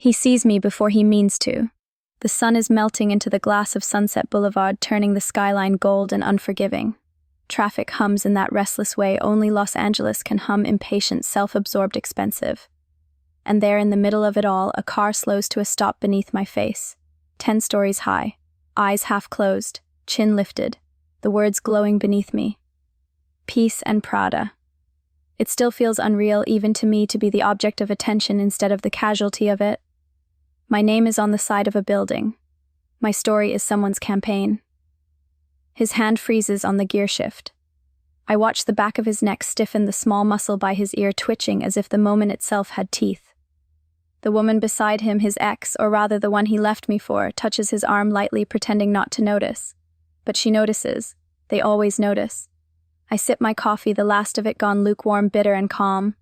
He sees me before he means to. The sun is melting into the glass of Sunset Boulevard, turning the skyline gold and unforgiving. Traffic hums in that restless way only Los Angeles can hum, impatient, self-absorbed, expensive. And there in the middle of it all, a car slows to a stop beneath my face. 10 stories high, eyes half closed, chin lifted, the words glowing beneath me. Peace and Prada. It still feels unreal even to me to be the object of attention instead of the casualty of it. My name is on the side of a building. My story is someone's campaign. His hand freezes on the gear shift. I watch the back of his neck stiffen, the small muscle by his ear twitching as if the moment itself had teeth. The woman beside him, his ex, or rather the one he left me for, touches his arm lightly, pretending not to notice. But she notices. They always notice. I sip my coffee, the last of it gone lukewarm, bitter, and calm.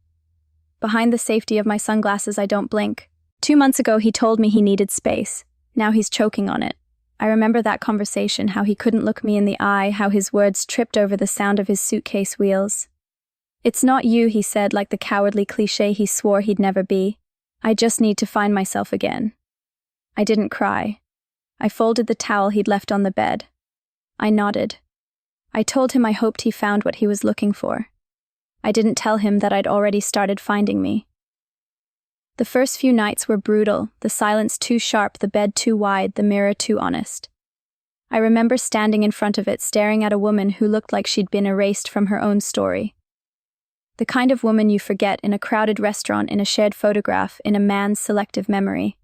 Behind the safety of my sunglasses, I don't blink. 2 months ago, he told me he needed space. Now he's choking on it. I remember that conversation, how he couldn't look me in the eye, how his words tripped over the sound of his suitcase wheels. "It's not you," he said, like the cowardly cliché he swore he'd never be. "I just need to find myself again." I didn't cry. I folded the towel he'd left on the bed. I nodded. I told him I hoped he found what he was looking for. I didn't tell him that I'd already started finding me. The first few nights were brutal, the silence too sharp, the bed too wide, the mirror too honest. I remember standing in front of it, staring at a woman who looked like she'd been erased from her own story. The kind of woman you forget in a crowded restaurant, in a shared photograph, in a man's selective memory.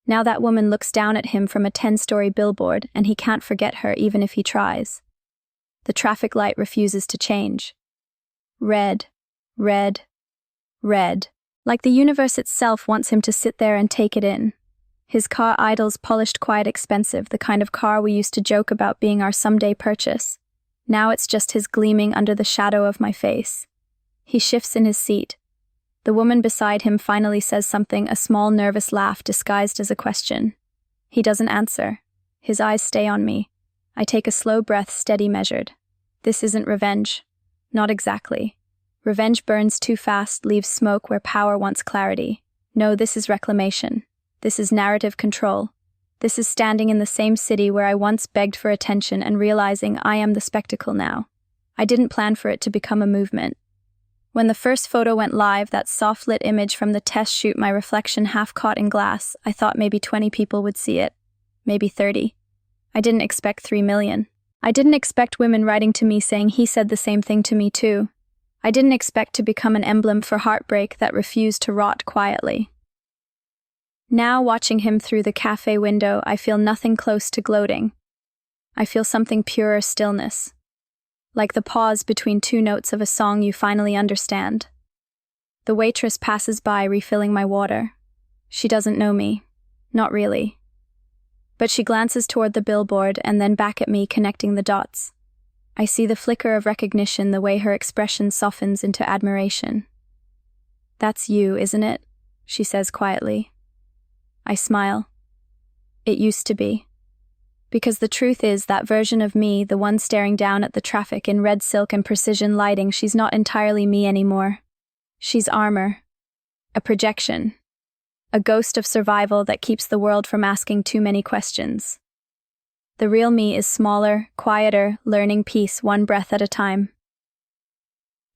Now that woman looks down at him from a 10-story billboard, and he can't forget her even if he tries. The traffic light refuses to change. Red, red, red. Like the universe itself wants him to sit there and take it in. His car idles, polished, quiet, expensive, the kind of car we used to joke about being our someday purchase. Now it's just his gleaming under the shadow of my face. He shifts in his seat. The woman beside him finally says something, a small nervous laugh disguised as a question. He doesn't answer. His eyes stay on me. I take a slow breath, steady, measured. This isn't revenge. Not exactly. Revenge burns too fast, leaves smoke where power wants clarity. No, this is reclamation. This is narrative control. This is standing in the same city where I once begged for attention and realizing I am the spectacle now. I didn't plan for it to become a movement. When the first photo went live, that soft-lit image from the test shoot, my reflection half caught in glass, I thought maybe 20 people would see it. Maybe 30. I didn't expect 3 million. I didn't expect women writing to me saying he said the same thing to me too. I didn't expect to become an emblem for heartbreak that refused to rot quietly. Now, watching him through the cafe window, I feel nothing close to gloating. I feel something purer, stillness. Like the pause between 2 notes of a song you finally understand. The waitress passes by, refilling my water. She doesn't know me. Not really. But she glances toward the billboard and then back at me, connecting the dots. I see the flicker of recognition, the way her expression softens into admiration. "That's you, isn't it?" she says quietly. I smile. It used to be. Because the truth is, that version of me, the one staring down at the traffic in red silk and precision lighting, she's not entirely me anymore. She's armor. A projection. A ghost of survival that keeps the world from asking too many questions. The real me is smaller, quieter, learning peace one breath at a time.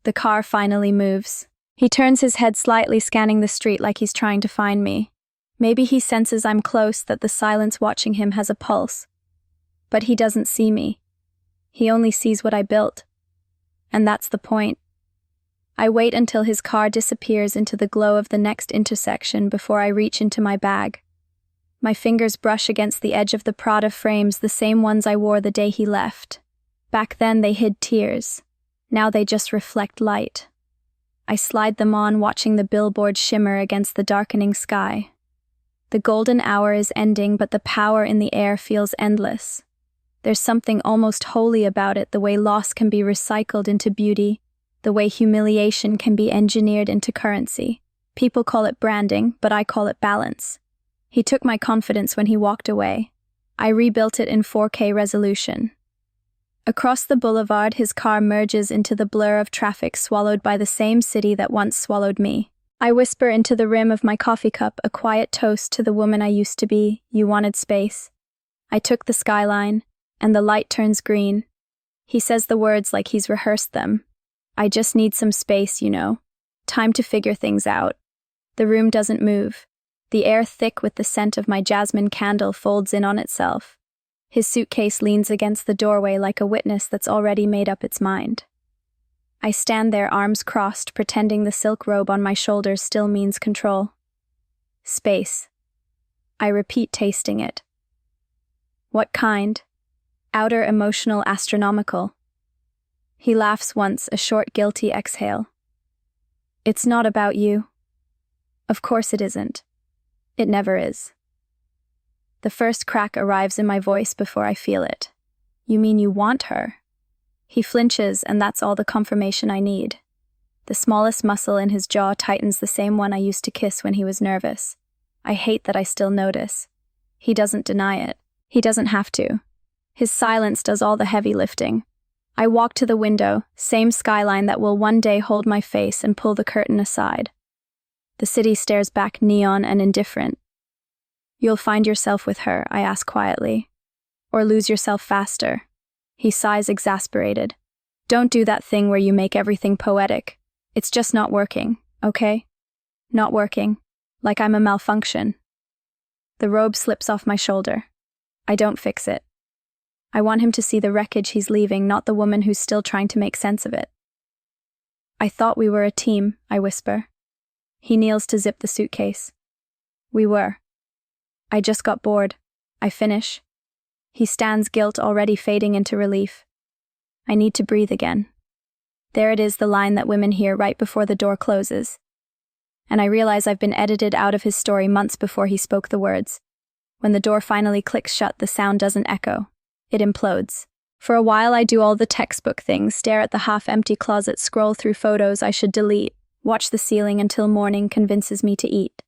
The car finally moves. He turns his head slightly, scanning the street like he's trying to find me. Maybe he senses I'm close, that the silence watching him has a pulse. But he doesn't see me. He only sees what I built. And that's the point. I wait until his car disappears into the glow of the next intersection before I reach into my bag. My fingers brush against the edge of the Prada frames, the same ones I wore the day he left. Back then they hid tears. Now they just reflect light. I slide them on, watching the billboard shimmer against the darkening sky. The golden hour is ending, but the power in the air feels endless. There's something almost holy about it, the way loss can be recycled into beauty, the way humiliation can be engineered into currency. People call it branding, but I call it balance. He took my confidence when he walked away. I rebuilt it in 4K resolution. Across the boulevard, his car merges into the blur of traffic, swallowed by the same city that once swallowed me. I whisper into the rim of my coffee cup a quiet toast to the woman I used to be. You wanted space. I took the skyline, and the light turns green. He says the words like he's rehearsed them. I just need some space, you know. Time to figure things out. The room doesn't move. The air thick with the scent of my jasmine candle folds in on itself. His suitcase leans against the doorway like a witness that's already made up its mind. I stand there, arms crossed, pretending the silk robe on my shoulders still means control. Space. I repeat, tasting it. What kind? Outer, emotional, astronomical. He laughs once, a short, guilty exhale. It's not about you. Of course it isn't. It never is. The first crack arrives in my voice before I feel it. You mean you want her? He flinches, and that's all the confirmation I need. The smallest muscle in his jaw tightens, the same one I used to kiss when he was nervous. I hate that I still notice. He doesn't deny it. He doesn't have to. His silence does all the heavy lifting. I walk to the window, same skyline that will one day hold my face, and pull the curtain aside. The city stares back, neon and indifferent. You'll find yourself with her, I ask quietly. Or lose yourself faster. He sighs, exasperated. Don't do that thing where you make everything poetic. It's just not working, okay? Not working. Like I'm a malfunction. The robe slips off my shoulder. I don't fix it. I want him to see the wreckage he's leaving, not the woman who's still trying to make sense of it. I thought we were a team, I whisper. He kneels to zip the suitcase. We were. I just got bored. I finish. He stands, guilt already fading into relief. I need to breathe again. There it is, the line that women hear right before the door closes. And I realize I've been edited out of his story months before he spoke the words. When the door finally clicks shut, the sound doesn't echo. It implodes. For a while I do all the textbook things, stare at the half-empty closet, scroll through photos I should delete, watch the ceiling until morning convinces me to eat.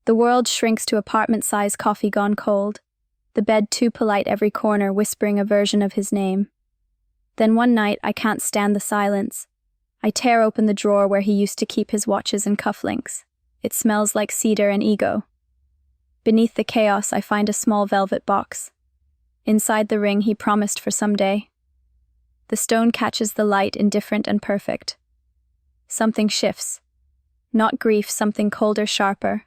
The world shrinks to apartment-size, coffee gone cold. The bed too polite, every corner whispering a version of his name. Then one night, I can't stand the silence. I tear open the drawer where he used to keep his watches and cufflinks. It smells like cedar and ego. Beneath the chaos, I find a small velvet box. Inside the ring he promised for someday. The stone catches the light, indifferent and perfect. Something shifts. Not grief, something colder, sharper.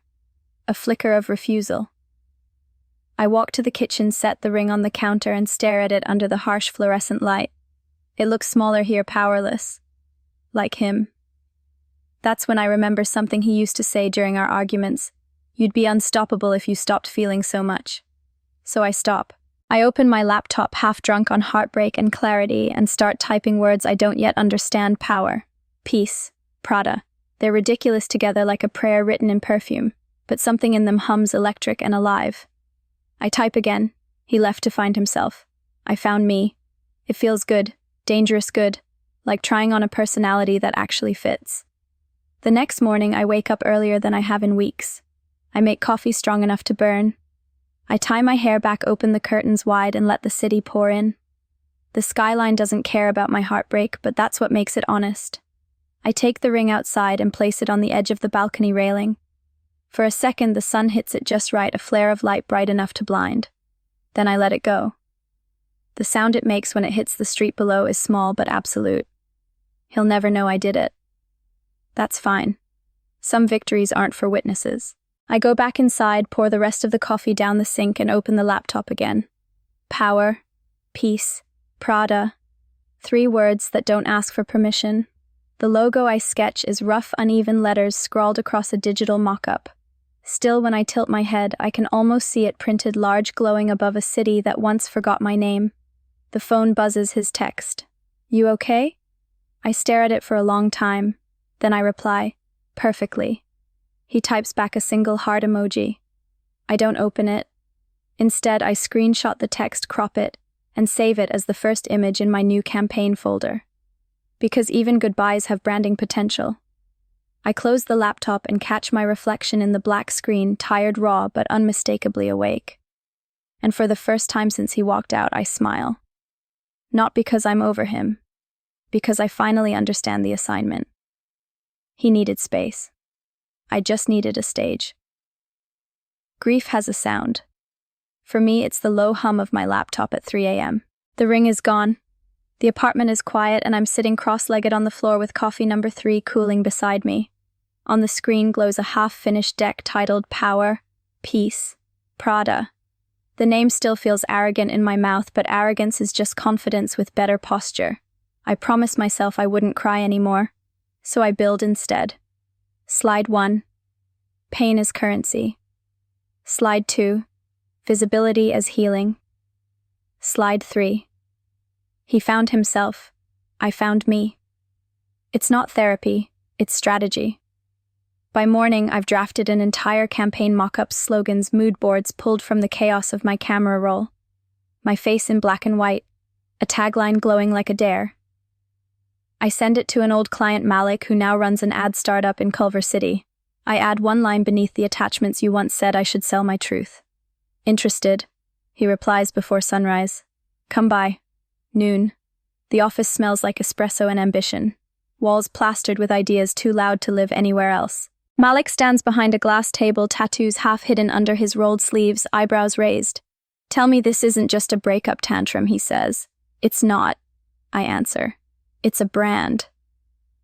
A flicker of refusal. I walk to the kitchen, set the ring on the counter, and stare at it under the harsh fluorescent light. It looks smaller here, powerless. Like him. That's when I remember something he used to say during our arguments. You'd be unstoppable if you stopped feeling so much. So I stop. I open my laptop, half drunk on heartbreak and clarity, and start typing words I don't yet understand. Power. Peace. Prada. They're ridiculous together, like a prayer written in perfume, but something in them hums electric and alive. I type again. He left to find himself. I found me. It feels good. Dangerous good. Like trying on a personality that actually fits. The next morning, I wake up earlier than I have in weeks. I make coffee strong enough to burn. I tie my hair back, open the curtains wide, and let the city pour in. The skyline doesn't care about my heartbreak, but that's what makes it honest. I take the ring outside and place it on the edge of the balcony railing. For a second, the sun hits it just right, a flare of light bright enough to blind. Then I let it go. The sound it makes when it hits the street below is small but absolute. He'll never know I did it. That's fine. Some victories aren't for witnesses. I go back inside, pour the rest of the coffee down the sink, and open the laptop again. Power, peace, Prada. 3 words that don't ask for permission. The logo I sketch is rough, uneven letters scrawled across a digital mock-up. Still, when I tilt my head, I can almost see it printed large, glowing above a city that once forgot my name. The phone buzzes, his text. You okay? I stare at it for a long time. Then I reply, perfectly. He types back a single heart emoji. I don't open it. Instead, I screenshot the text, crop it, and save it as the first image in my new campaign folder. Because even goodbyes have branding potential. I close the laptop and catch my reflection in the black screen, tired, raw, but unmistakably awake. And for the first time since he walked out, I smile. Not because I'm over him. Because I finally understand the assignment. He needed space. I just needed a stage. Grief has a sound. For me, it's the low hum of my laptop at 3 a.m. The ring is gone. The apartment is quiet, and I'm sitting cross-legged on the floor with coffee number 3 cooling beside me. On the screen glows a half-finished deck titled Power, Peace, Prada. The name still feels arrogant in my mouth, but arrogance is just confidence with better posture. I promised myself I wouldn't cry anymore, so I build instead. Slide 1. Pain as currency. Slide 2. Visibility as healing. Slide 3. He found himself. I found me. It's not therapy, it's strategy. By morning, I've drafted an entire campaign mock-ups, slogans, mood boards pulled from the chaos of my camera roll. My face in black and white, a tagline glowing like a dare. I send it to an old client, Malik, who now runs an ad startup in Culver City. I add one line beneath the attachments: "You once said I should sell my truth." "Interested?" He replies before sunrise. "Come by." Noon. The office smells like espresso and ambition. Walls plastered with ideas too loud to live anywhere else. Malik stands behind a glass table, tattoos half hidden under his rolled sleeves, eyebrows raised. "Tell me this isn't just a breakup tantrum," he says. "It's not," I answer. "It's a brand."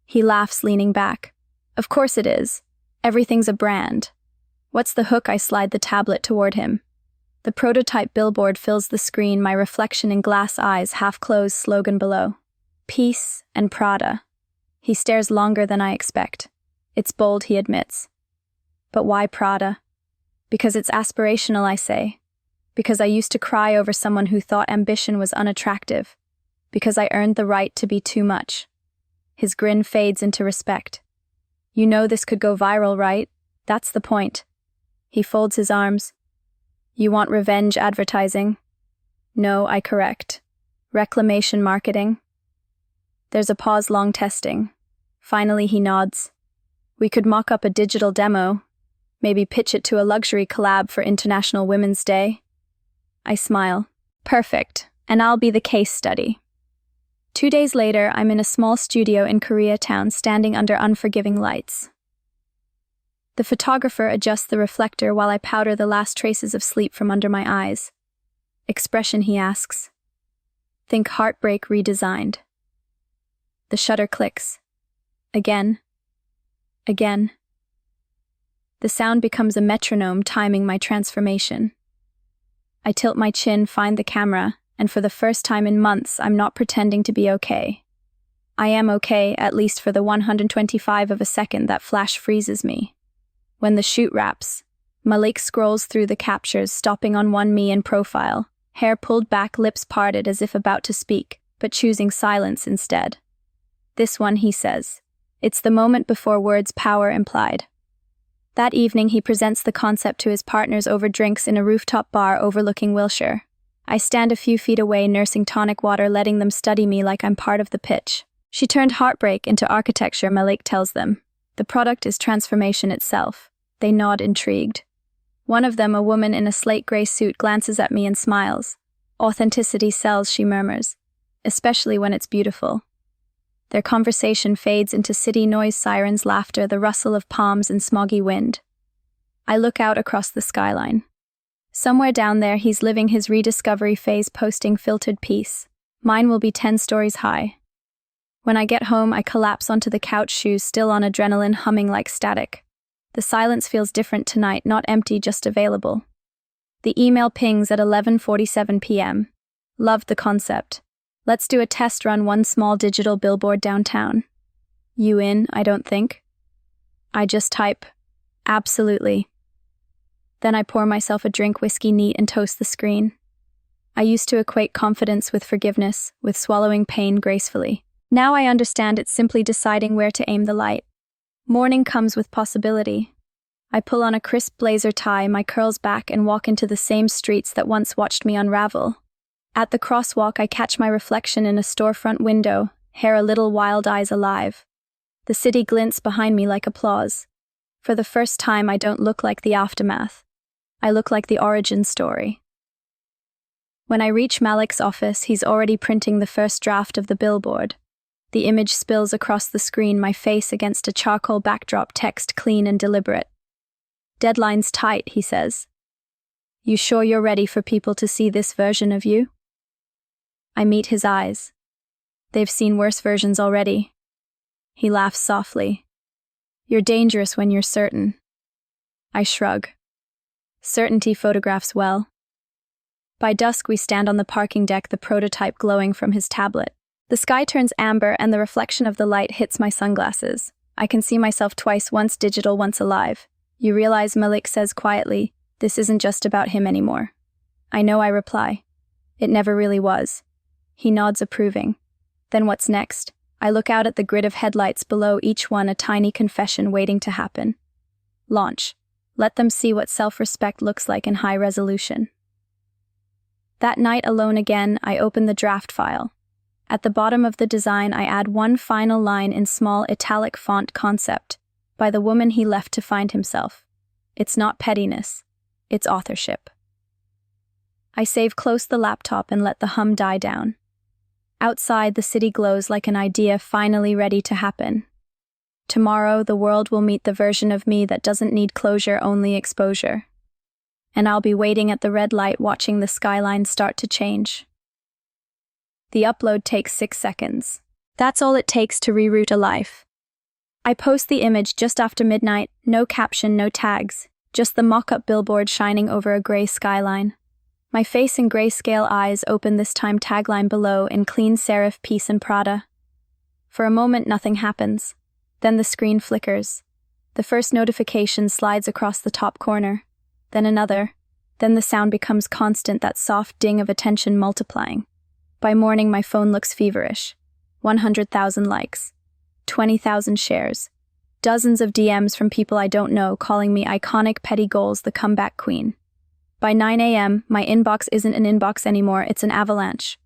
He laughs, leaning back. "Of course it is. Everything's a brand." "What's the hook?" I slide the tablet toward him. The prototype billboard fills the screen, my reflection in glass eyes, half-closed, slogan below. Peace and Prada. He stares longer than I expect. It's bold, he admits. But why Prada? Because it's aspirational, I say. Because I used to cry over someone who thought ambition was unattractive. Because I earned the right to be too much. His grin fades into respect. "You know this could go viral, right? That's the point." He folds his arms. "You want revenge advertising?" "No," I correct. "Reclamation marketing?" There's a pause, long testing. Finally, he nods. "We could mock up a digital demo, maybe pitch it to a luxury collab for International Women's Day." I smile. "Perfect, and I'll be the case study." 2 days later, I'm in a small studio in Koreatown, standing under unforgiving lights. The photographer adjusts the reflector while I powder the last traces of sleep from under my eyes. "Expression," he asks. "Think heartbreak redesigned." The shutter clicks. Again. Again. The sound becomes a metronome timing my transformation. I tilt my chin, find the camera, and for the first time in months, I'm not pretending to be okay. I am okay, at least for the 125 of a second that flash freezes me. When the shoot wraps, Malik scrolls through the captures, stopping on one me in profile, hair pulled back, lips parted as if about to speak, but choosing silence instead. "This one," he says. "It's the moment before words, power implied." That evening, he presents the concept to his partners over drinks in a rooftop bar overlooking Wilshire. I stand a few feet away, nursing tonic water, letting them study me like I'm part of the pitch. "She turned heartbreak into architecture," Malik tells them. "The product is transformation itself." They nod, intrigued. One of them, a woman in a slate gray suit, glances at me and smiles. "Authenticity sells," she murmurs, "especially when it's beautiful." Their conversation fades into city noise, sirens, laughter, the rustle of palms and smoggy wind. I look out across the skyline. Somewhere down there, he's living his rediscovery phase, posting filtered peace. Mine will be 10 stories high. When I get home, I collapse onto the couch, shoes still on adrenaline, humming like static. The silence feels different tonight, not empty, just available. The email pings at 11:47 p.m. Loved the concept. Let's do a test run, one small digital billboard downtown. You in, I don't think? I just type, absolutely. Then I pour myself a drink, whiskey neat, and toast the screen. I used to equate confidence with forgiveness, with swallowing pain gracefully. Now I understand it's simply deciding where to aim the light. Morning comes with possibility. I pull on a crisp blazer tie, my curls back, and walk into the same streets that once watched me unravel. At the crosswalk, I catch my reflection in a storefront window, hair a little, wild, eyes alive. The city glints behind me like applause. For the first time, I don't look like the aftermath. I look like the origin story. When I reach Malik's office, he's already printing the first draft of the billboard. The image spills across the screen, my face against a charcoal backdrop, text clean and deliberate. "Deadline's tight," he says. "You sure you're ready for people to see this version of you?" I meet his eyes. They've seen worse versions already. He laughs softly. "You're dangerous when you're certain." I shrug. Certainty photographs well. By dusk, we stand on the parking deck, the prototype glowing from his tablet. The sky turns amber and the reflection of the light hits my sunglasses. I can see myself twice, once digital, once alive. "You realize," Malik says quietly, "this isn't just about him anymore." "I know," I reply. "It never really was." He nods approving. Then what's next? I look out at the grid of headlights below, each one a tiny confession waiting to happen. Launch. Let them see what self-respect looks like in high resolution. That night, alone again, I open the draft file. At the bottom of the design, I add one final line in small italic font: "Concept, by the woman he left to find himself." It's not pettiness. It's authorship. I save close the laptop and let the hum die down. Outside, the city glows like an idea finally ready to happen. Tomorrow, the world will meet the version of me that doesn't need closure, only exposure. And I'll be waiting at the red light, watching the skyline start to change. The upload takes 6 seconds. That's all it takes to reroute a life. I post the image just after midnight, no caption, no tags, just the mock-up billboard shining over a gray skyline. My face and grayscale eyes open, this time tagline below in clean serif: "Peace and Prada." For a moment, nothing happens. Then the screen flickers. The first notification slides across the top corner. Then another. Then the sound becomes constant, that soft ding of attention multiplying. By morning, my phone looks feverish. 100,000 likes. 20,000 shares. Dozens of DMs from people I don't know calling me iconic, petty goals, the comeback queen. By 9 a.m., my inbox isn't an inbox anymore, it's an avalanche.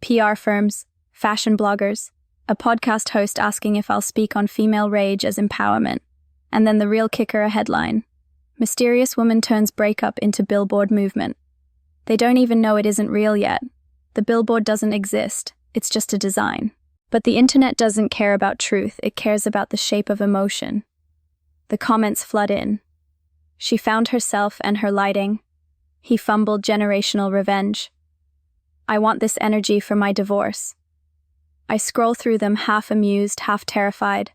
PR firms, fashion bloggers, a podcast host asking if I'll speak on female rage as empowerment, and then the real kicker, a headline. "Mysterious woman turns breakup into Billboard movement." They don't even know it isn't real yet. The billboard doesn't exist, it's just a design. But the internet doesn't care about truth, it cares about the shape of emotion. The comments flood in. "She found herself and her lighting." "He fumbled, generational revenge." "I want this energy for my divorce." I scroll through them, half amused, half terrified.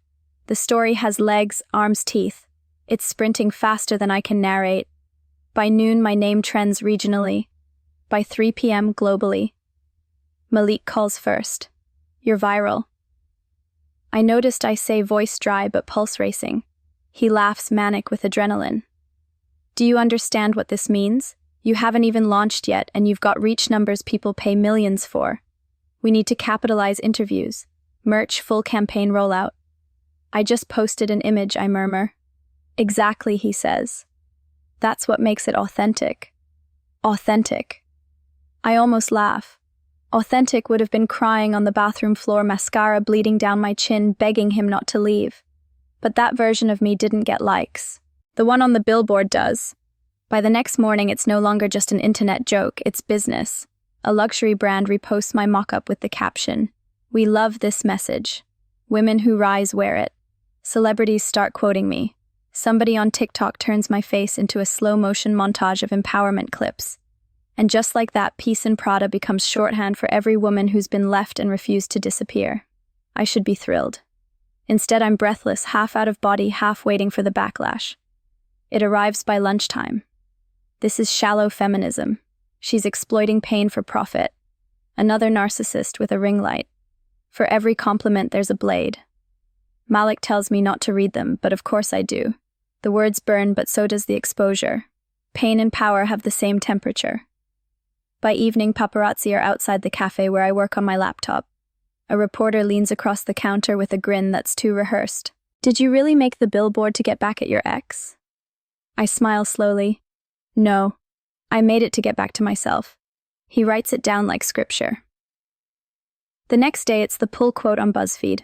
The story has legs, arms, teeth. It's sprinting faster than I can narrate. By noon, my name trends regionally. By 3 p.m., globally. Malik calls first. "You're viral." I noticed I say, voice dry but pulse racing. He laughs, manic with adrenaline. "Do you understand what this means? You haven't even launched yet, and you've got reach numbers people pay millions for. We need to capitalize interviews. Merch, full campaign rollout." "I just posted an image," I murmur. "Exactly," he says. "That's what makes it authentic." Authentic. I almost laugh. Authentic would have been crying on the bathroom floor, mascara bleeding down my chin, begging him not to leave. But that version of me didn't get likes. The one on the billboard does. By the next morning, it's no longer just an internet joke, it's business. A luxury brand reposts my mock-up with the caption, "We love this message. Women who rise wear it." Celebrities start quoting me. Somebody on TikTok turns my face into a slow-motion montage of empowerment clips. And just like that, "Peace and Prada" becomes shorthand for every woman who's been left and refused to disappear. I should be thrilled. Instead, I'm breathless, half out of body, half waiting for the backlash. It arrives by lunchtime. This is shallow feminism. She's exploiting pain for profit. Another narcissist with a ring light. For every compliment, there's a blade. Malik tells me not to read them, but of course I do. The words burn, but so does the exposure. Pain and power have the same temperature. By evening, paparazzi are outside the cafe where I work on my laptop. A reporter leans across the counter with a grin that's too rehearsed. "Did you really make the billboard to get back at your ex?" I smile slowly. "No, I made it to get back to myself." He writes it down like scripture. The next day, it's the pull quote on BuzzFeed.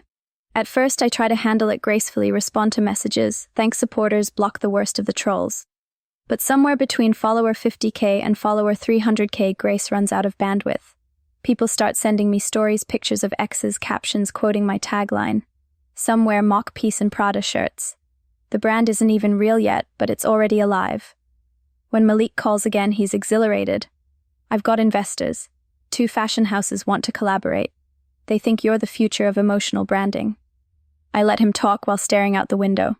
At first, I try to handle it gracefully, respond to messages, thank supporters, block the worst of the trolls. But somewhere between follower 50K and follower 300K, grace runs out of bandwidth. People start sending me stories, pictures of exes, captions quoting my tagline. Some wear mock Peace and Prada shirts. The brand isn't even real yet, but it's already alive. When Malik calls again, he's exhilarated. I've got investors. 2 fashion houses want to collaborate. They think you're the future of emotional branding. I let him talk while staring out the window.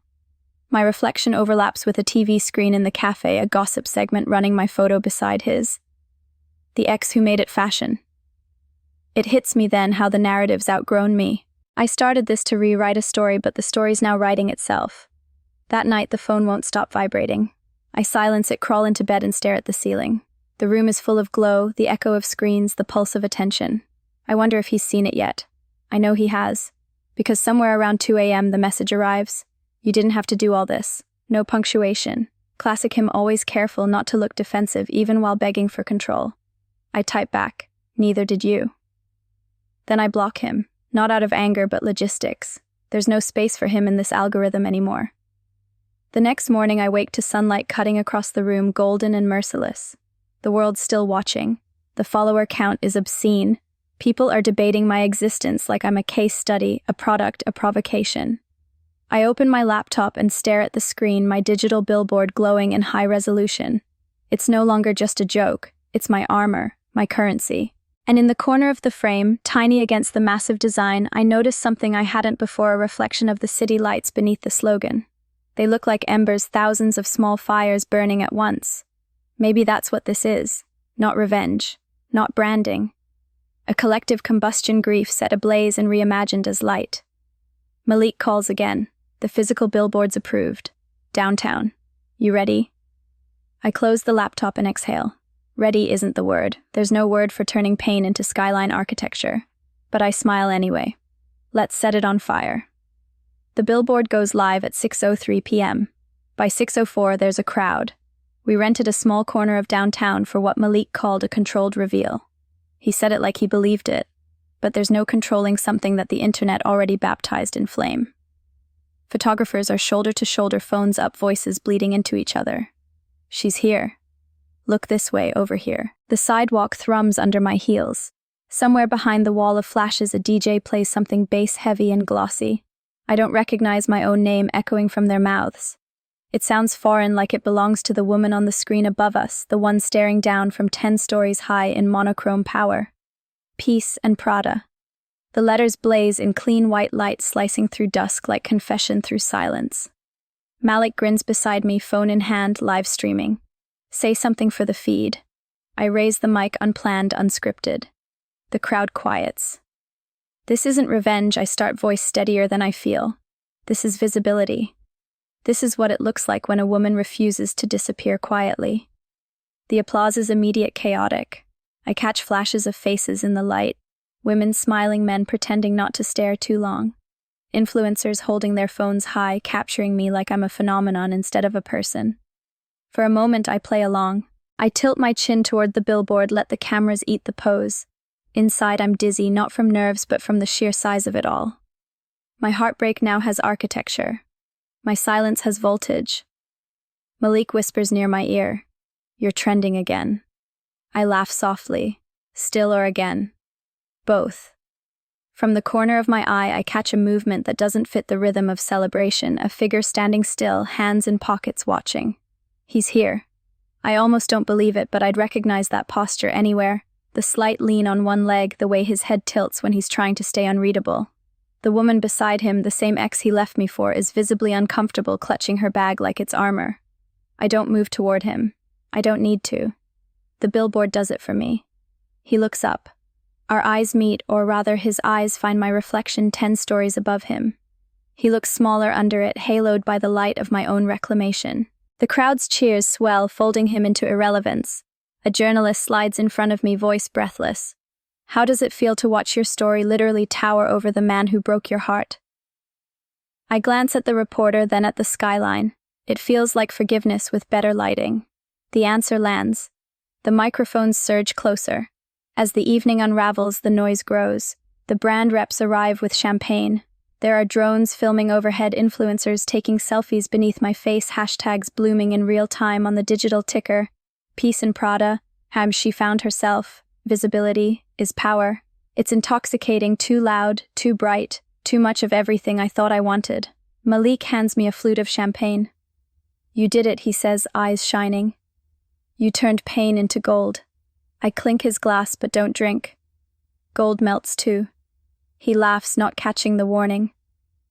My reflection overlaps with a TV screen in the cafe, a gossip segment running my photo beside his. The ex who made it fashion. It hits me then how the narrative's outgrown me. I started this to rewrite a story, but the story's now writing itself. That night, the phone won't stop vibrating. I silence it, crawl into bed, and stare at the ceiling. The room is full of glow, the echo of screens, the pulse of attention. I wonder if he's seen it yet. I know he has. Because somewhere around 2 a.m. the message arrives. You didn't have to do all this. No punctuation. Classic him, always careful not to look defensive even while begging for control. I type back, neither did you. Then I block him, not out of anger but logistics. There's no space for him in this algorithm anymore. The next morning I wake to sunlight cutting across the room, golden and merciless. The world's still watching. The follower count is obscene. People are debating my existence like I'm a case study, a product, a provocation. I open my laptop and stare at the screen, my digital billboard glowing in high resolution. It's no longer just a joke. It's my armor, my currency. And in the corner of the frame, tiny against the massive design, I notice something I hadn't before, a reflection of the city lights beneath the slogan. They look like embers, thousands of small fires burning at once. Maybe that's what this is. Not revenge. Not branding. A collective combustion, grief set ablaze and reimagined as light. Malik calls again. The physical billboard's approved. Downtown. You ready? I close the laptop and exhale. Ready isn't the word. There's no word for turning pain into skyline architecture. But I smile anyway. Let's set it on fire. The billboard goes live at 6:03 p.m. By 6:04, there's a crowd. We rented a small corner of downtown for what Malik called a controlled reveal. He said it like he believed it, but there's no controlling something that the internet already baptized in flame. Photographers are shoulder to shoulder, phones up, voices bleeding into each other. She's here. Look this way, over here. The sidewalk thrums under my heels. Somewhere behind the wall of flashes, a DJ plays something bass heavy and glossy. I don't recognize my own name echoing from their mouths. It sounds foreign, like it belongs to the woman on the screen above us, the one staring down from 10 stories high in monochrome power. Peace and Prada. The letters blaze in clean white light, slicing through dusk like confession through silence. Malik grins beside me, phone in hand, live streaming. Say something for the feed. I raise the mic, unplanned, unscripted. The crowd quiets. This isn't revenge, I start, voice steadier than I feel. This is visibility. This is what it looks like when a woman refuses to disappear quietly. The applause is immediate, chaotic. I catch flashes of faces in the light. Women smiling, men pretending not to stare too long. Influencers holding their phones high, capturing me like I'm a phenomenon instead of a person. For a moment, I play along. I tilt my chin toward the billboard, let the cameras eat the pose. Inside, I'm dizzy, not from nerves, but from the sheer size of it all. My heartbreak now has architecture. My silence has voltage. Malik whispers near my ear, "You're trending again." I laugh softly. Still or again? Both. From the corner of my eye, I catch a movement that doesn't fit the rhythm of celebration, a figure standing still, hands in pockets, watching. He's here. I almost don't believe it, but I'd recognize that posture anywhere. The slight lean on one leg, the way his head tilts when he's trying to stay unreadable. The woman beside him, the same ex he left me for, is visibly uncomfortable, clutching her bag like it's armor. I don't move toward him. I don't need to. The billboard does it for me. He looks up. Our eyes meet, or rather his eyes find my reflection 10 stories above him. He looks smaller under it, haloed by the light of my own reclamation. The crowd's cheers swell, folding him into irrelevance. A journalist slides in front of me, voice breathless. How does it feel to watch your story literally tower over the man who broke your heart? I glance at the reporter, then at the skyline. It feels like forgiveness with better lighting. The answer lands. The microphones surge closer. As the evening unravels, the noise grows. The brand reps arrive with champagne. There are drones filming overhead, influencers taking selfies beneath my face, hashtags blooming in real time on the digital ticker. Peace and Prada, she found herself, visibility, is power. It's intoxicating, too loud, too bright, too much of everything I thought I wanted. Malik hands me a flute of champagne. You did it, he says, eyes shining. You turned pain into gold. I clink his glass but don't drink. Gold melts too. He laughs, not catching the warning.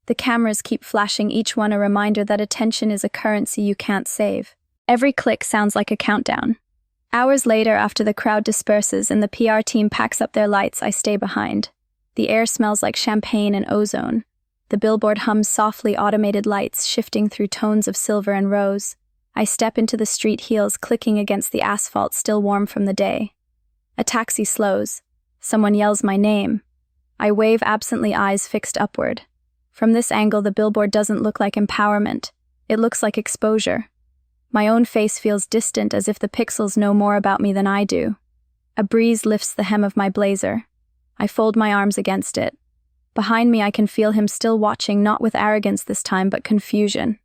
The cameras keep flashing, each one a reminder that attention is a currency you can't save. Every click sounds like a countdown. Hours later, after the crowd disperses and the PR team packs up their lights, I stay behind. The air smells like champagne and ozone. The billboard hums softly, automated lights shifting through tones of silver and rose. I step into the street, heels clicking against the asphalt, still warm from the day. A taxi slows. Someone yells my name. I wave absently, eyes fixed upward. From this angle, the billboard doesn't look like empowerment. It looks like exposure. My own face feels distant, as if the pixels know more about me than I do. A breeze lifts the hem of my blazer. I fold my arms against it. Behind me, I can feel him still watching, not with arrogance this time, but confusion.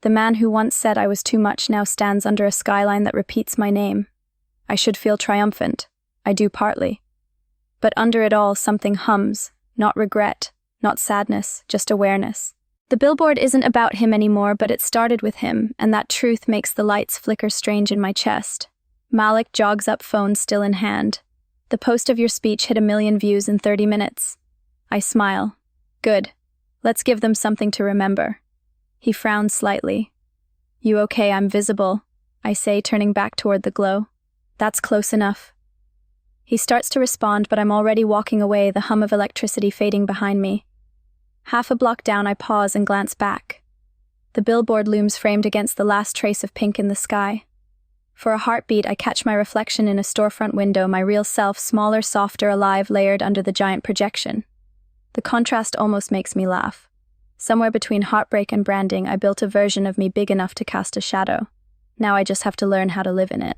The man who once said I was too much now stands under a skyline that repeats my name. I should feel triumphant. I do partly. But under it all, something hums, not regret, not sadness, just awareness. The billboard isn't about him anymore, but it started with him, and that truth makes the lights flicker strange in my chest. Malik jogs up, phone still in hand. The post of your speech hit 1 million views in 30 minutes. I smile. Good. Let's give them something to remember. He frowns slightly. You okay? I'm visible, I say, turning back toward the glow. That's close enough. He starts to respond, but I'm already walking away, the hum of electricity fading behind me. Half a block down, I pause and glance back. The billboard looms framed against the last trace of pink in the sky. For a heartbeat, I catch my reflection in a storefront window, my real self, smaller, softer, alive, layered under the giant projection. The contrast almost makes me laugh. Somewhere between heartbreak and branding, I built a version of me big enough to cast a shadow. Now I just have to learn how to live in it.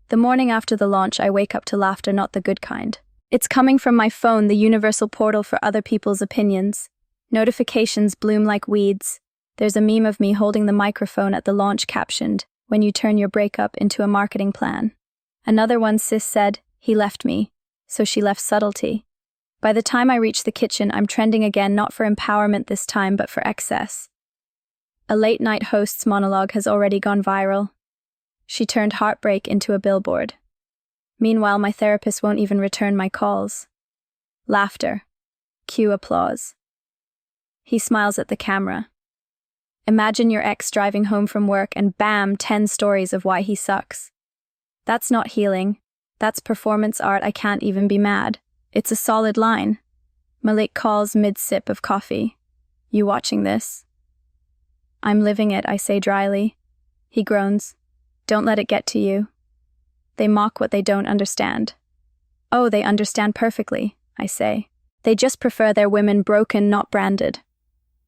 The morning after the launch, I wake up to laughter, not the good kind. It's coming from my phone, the universal portal for other people's opinions. Notifications bloom like weeds. There's a meme of me holding the microphone at the launch captioned, "When you turn your breakup into a marketing plan." Another one, sis said, "He left me, so she left subtlety." By the time I reach the kitchen, I'm trending again, not for empowerment this time, but for excess. A late-night host's monologue has already gone viral. She turned heartbreak into a billboard. Meanwhile, my therapist won't even return my calls. Laughter. Cue applause. He smiles at the camera. Imagine your ex driving home from work and bam, 10 stories of why he sucks. That's not healing. That's performance art. I can't even be mad. It's a solid line. Malik calls mid-sip of coffee. You watching this? I'm living it, I say dryly. He groans. Don't let it get to you. They mock what they don't understand. Oh, they understand perfectly, I say. They just prefer their women broken, not branded.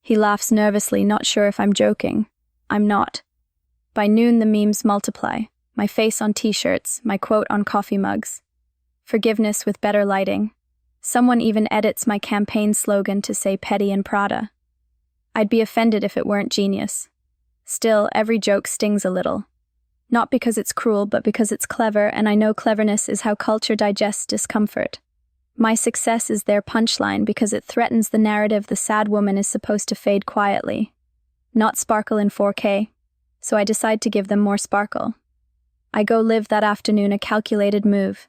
He laughs nervously, not sure if I'm joking. I'm not. By noon, the memes multiply. My face on t-shirts, my quote on coffee mugs. Forgiveness with better lighting. Someone even edits my campaign slogan to say petty and Prada. I'd be offended if it weren't genius. Still, every joke stings a little. Not because it's cruel, but because it's clever, and I know cleverness is how culture digests discomfort. My success is their punchline because it threatens the narrative the sad woman is supposed to fade quietly. Not sparkle in 4K, so I decide to give them more sparkle. I go live that afternoon, a calculated move.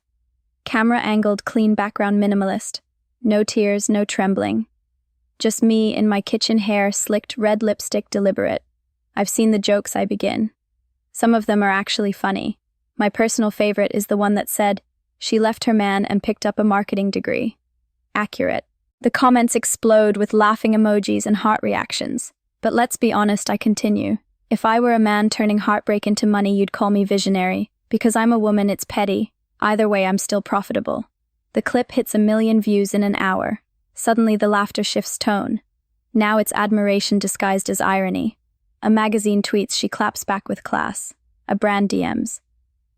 Camera-angled, clean background minimalist. No tears, no trembling. Just me in my kitchen hair, slicked red lipstick, deliberate. I've seen the jokes I begin. Some of them are actually funny. My personal favorite is the one that said, "She left her man and picked up a marketing degree." Accurate. The comments explode with laughing emojis and heart reactions. But let's be honest, I continue. If I were a man turning heartbreak into money, you'd call me visionary. Because I'm a woman, it's petty. Either way, I'm still profitable. The clip hits 1 million views in an hour. Suddenly, the laughter shifts tone. Now it's admiration disguised as irony. A magazine tweets, she claps back with class. A brand DMs.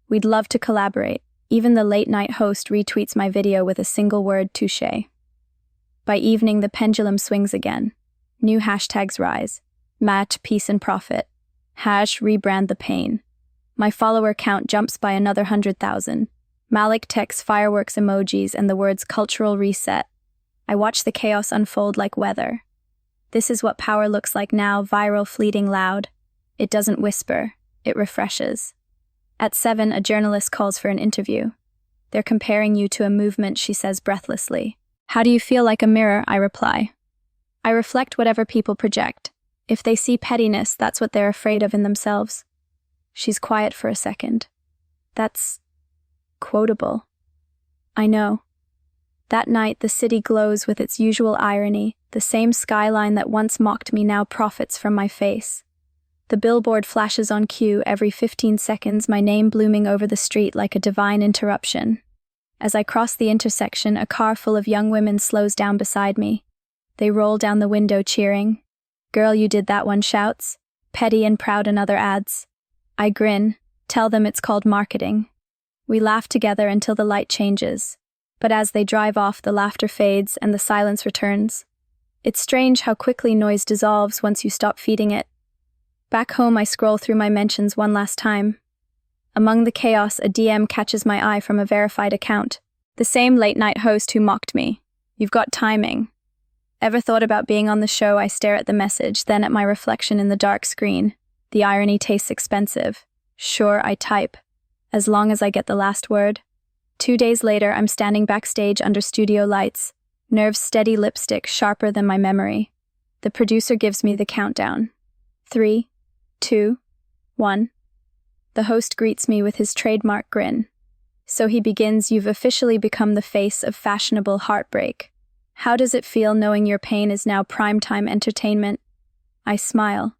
We'd love to collaborate. Even the late-night host retweets my video with a single word, touché. By evening, the pendulum swings again. New hashtags rise. Match, peace and profit. Hash, rebrand the pain. My follower count jumps by another 100,000. Malik texts fireworks emojis and the words cultural reset. I watch the chaos unfold like weather. This is what power looks like now, viral, fleeting, loud. It doesn't whisper, it refreshes. At 7, a journalist calls for an interview. They're comparing you to a movement, she says breathlessly. How do you feel? Like a mirror, I reply. I reflect whatever people project. If they see pettiness, that's what they're afraid of in themselves. She's quiet for a second. That's quotable. I know. That night, the city glows with its usual irony. The same skyline that once mocked me now profits from my face. The billboard flashes on cue every 15 seconds, my name blooming over the street like a divine interruption. As I cross the intersection, a car full of young women slows down beside me. They roll down the window cheering. Girl, you did that, one shouts. Petty and proud, another adds. I grin, tell them it's called marketing. We laugh together until the light changes. But as they drive off, the laughter fades and the silence returns. It's strange how quickly noise dissolves once you stop feeding it. Back home, I scroll through my mentions one last time. Among the chaos, a DM catches my eye from a verified account. The same late-night host who mocked me. You've got timing. Ever thought about being on the show? I stare at the message, then at my reflection in the dark screen. The irony tastes expensive. Sure, I type. As long as I get the last word. 2 days later, I'm standing backstage under studio lights. Nerves steady, lipstick sharper than my memory. The producer gives me the countdown. 3, 2, 1. The host greets me with his trademark grin. So he begins, you've officially become the face of fashionable heartbreak. How does it feel knowing your pain is now primetime entertainment? I smile.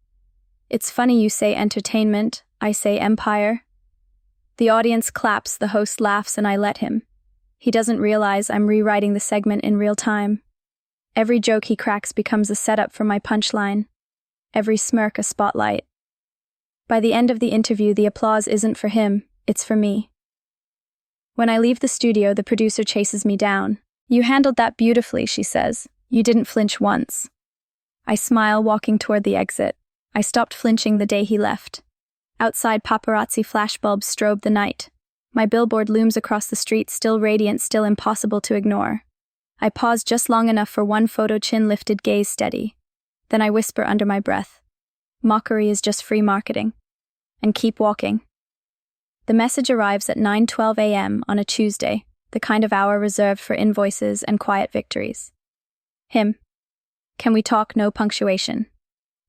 It's funny you say entertainment, I say empire. The audience claps, the host laughs, and I let him. He doesn't realize I'm rewriting the segment in real time. Every joke he cracks becomes a setup for my punchline. Every smirk a spotlight. By the end of the interview, the applause isn't for him, it's for me. When I leave the studio, the producer chases me down. You handled that beautifully, she says. You didn't flinch once. I smile, walking toward the exit. I stopped flinching the day he left. Outside, paparazzi flashbulbs strobe the night. My billboard looms across the street, still radiant, still impossible to ignore. I pause just long enough for one photo, chin lifted, gaze steady. Then I whisper under my breath. Mockery is just free marketing. And keep walking. The message arrives at 9:12 a.m. on a Tuesday, the kind of hour reserved for invoices and quiet victories. Him. Can we talk? No punctuation.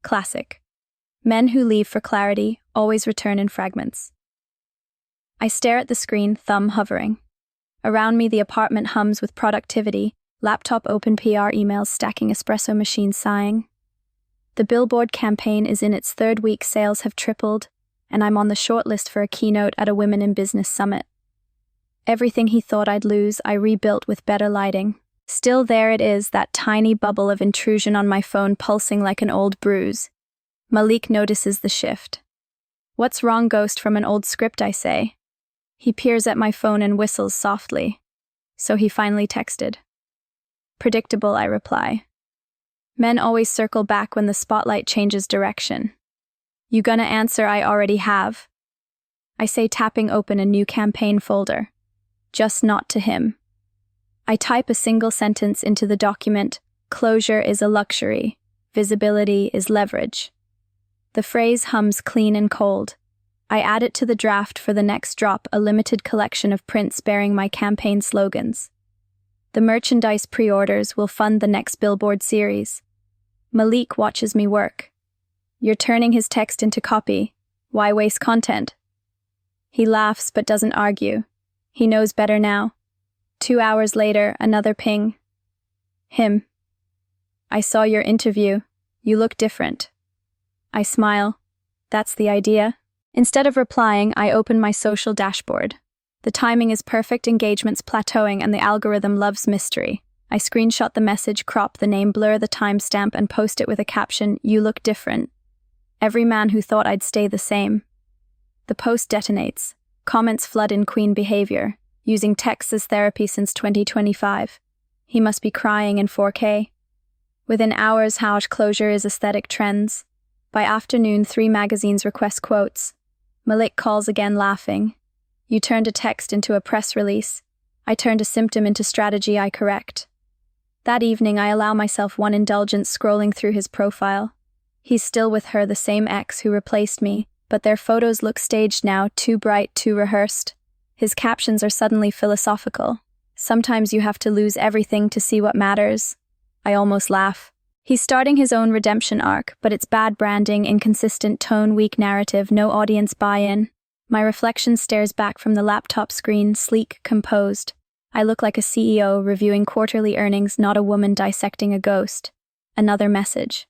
Classic. Men who leave for clarity always return in fragments. I stare at the screen, thumb hovering. Around me, the apartment hums with productivity, laptop open, PR emails stacking, espresso machine sighing. The Billboard campaign is in its 3rd week, sales have tripled, and I'm on the shortlist for a keynote at a Women in Business summit. Everything he thought I'd lose, I rebuilt with better lighting. Still there it is, that tiny bubble of intrusion on my phone pulsing like an old bruise. Malik notices the shift. What's wrong, ghost from an old script, I say. He peers at my phone and whistles softly. So he finally texted. Predictable, I reply. Men always circle back when the spotlight changes direction. You gonna answer? I already have. I say, tapping open a new campaign folder. Just not to him. I type a single sentence into the document. Closure is a luxury. Visibility is leverage. The phrase hums clean and cold. I add it to the draft for the next drop, a limited collection of prints bearing my campaign slogans. The merchandise pre-orders will fund the next Billboard series. Malik watches me work. You're turning his text into copy. Why waste content? He laughs but doesn't argue. He knows better now. 2 hours later, another ping. Him. I saw your interview. You look different. I smile. That's the idea. Instead of replying, I open my social dashboard. The timing is perfect, engagements plateauing, and the algorithm loves mystery. I screenshot the message, crop the name, blur the timestamp, and post it with a caption, You look different. Every man who thought I'd stay the same. The post detonates. Comments flood in queen behavior, using text as therapy since 2025. He must be crying in 4K. Within hours, house closure is aesthetic trends. By afternoon, 3 magazines request quotes. Malik calls again, laughing. You turned a text into a press release. I turned a symptom into strategy I correct. That evening, I allow myself one indulgence scrolling through his profile. He's still with her, the same ex who replaced me, but their photos look staged now, too bright, too rehearsed. His captions are suddenly philosophical. Sometimes you have to lose everything to see what matters. I almost laugh. He's starting his own redemption arc, but it's bad branding, inconsistent tone, weak narrative, no audience buy-in. My reflection stares back from the laptop screen, sleek, composed. I look like a CEO reviewing quarterly earnings, not a woman dissecting a ghost. Another message.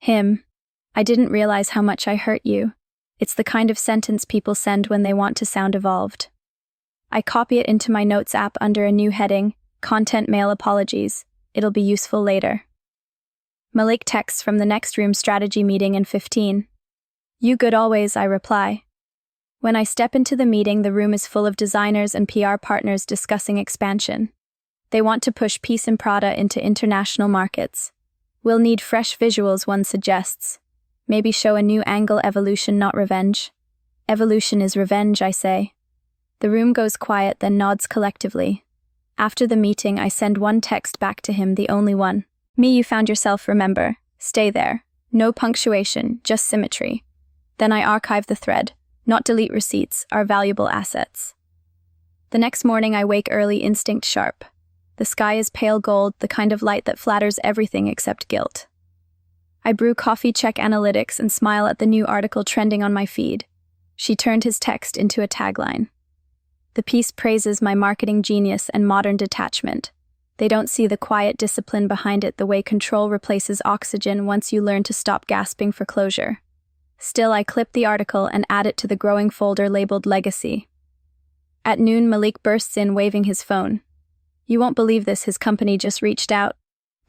Him. I didn't realize how much I hurt you. It's the kind of sentence people send when they want to sound evolved. I copy it into my notes app under a new heading, Content Mail Apologies. It'll be useful later. Malik texts from the next room strategy meeting in 15. You good always, I reply. When I step into the meeting, the room is full of designers and PR partners discussing expansion. They want to push Peace and Prada into international markets. We'll need fresh visuals, one suggests. Maybe show a new angle, evolution, not revenge. Evolution is revenge, I say. The room goes quiet, then nods collectively. After the meeting, I send one text back to him, the only one. Me, you found yourself, remember. Stay there. No punctuation, just symmetry. Then I archive the thread. Not delete receipts, our valuable assets. The next morning I wake early, instinct sharp. The sky is pale gold, the kind of light that flatters everything except guilt. I brew coffee, check analytics, and smile at the new article trending on my feed. She turned his text into a tagline. The piece praises my marketing genius and modern detachment. They don't see the quiet discipline behind it, the way control replaces oxygen once you learn to stop gasping for closure. Still, I clip the article and add it to the growing folder labeled Legacy. At noon, Malik bursts in waving his phone. You won't believe this, his company just reached out.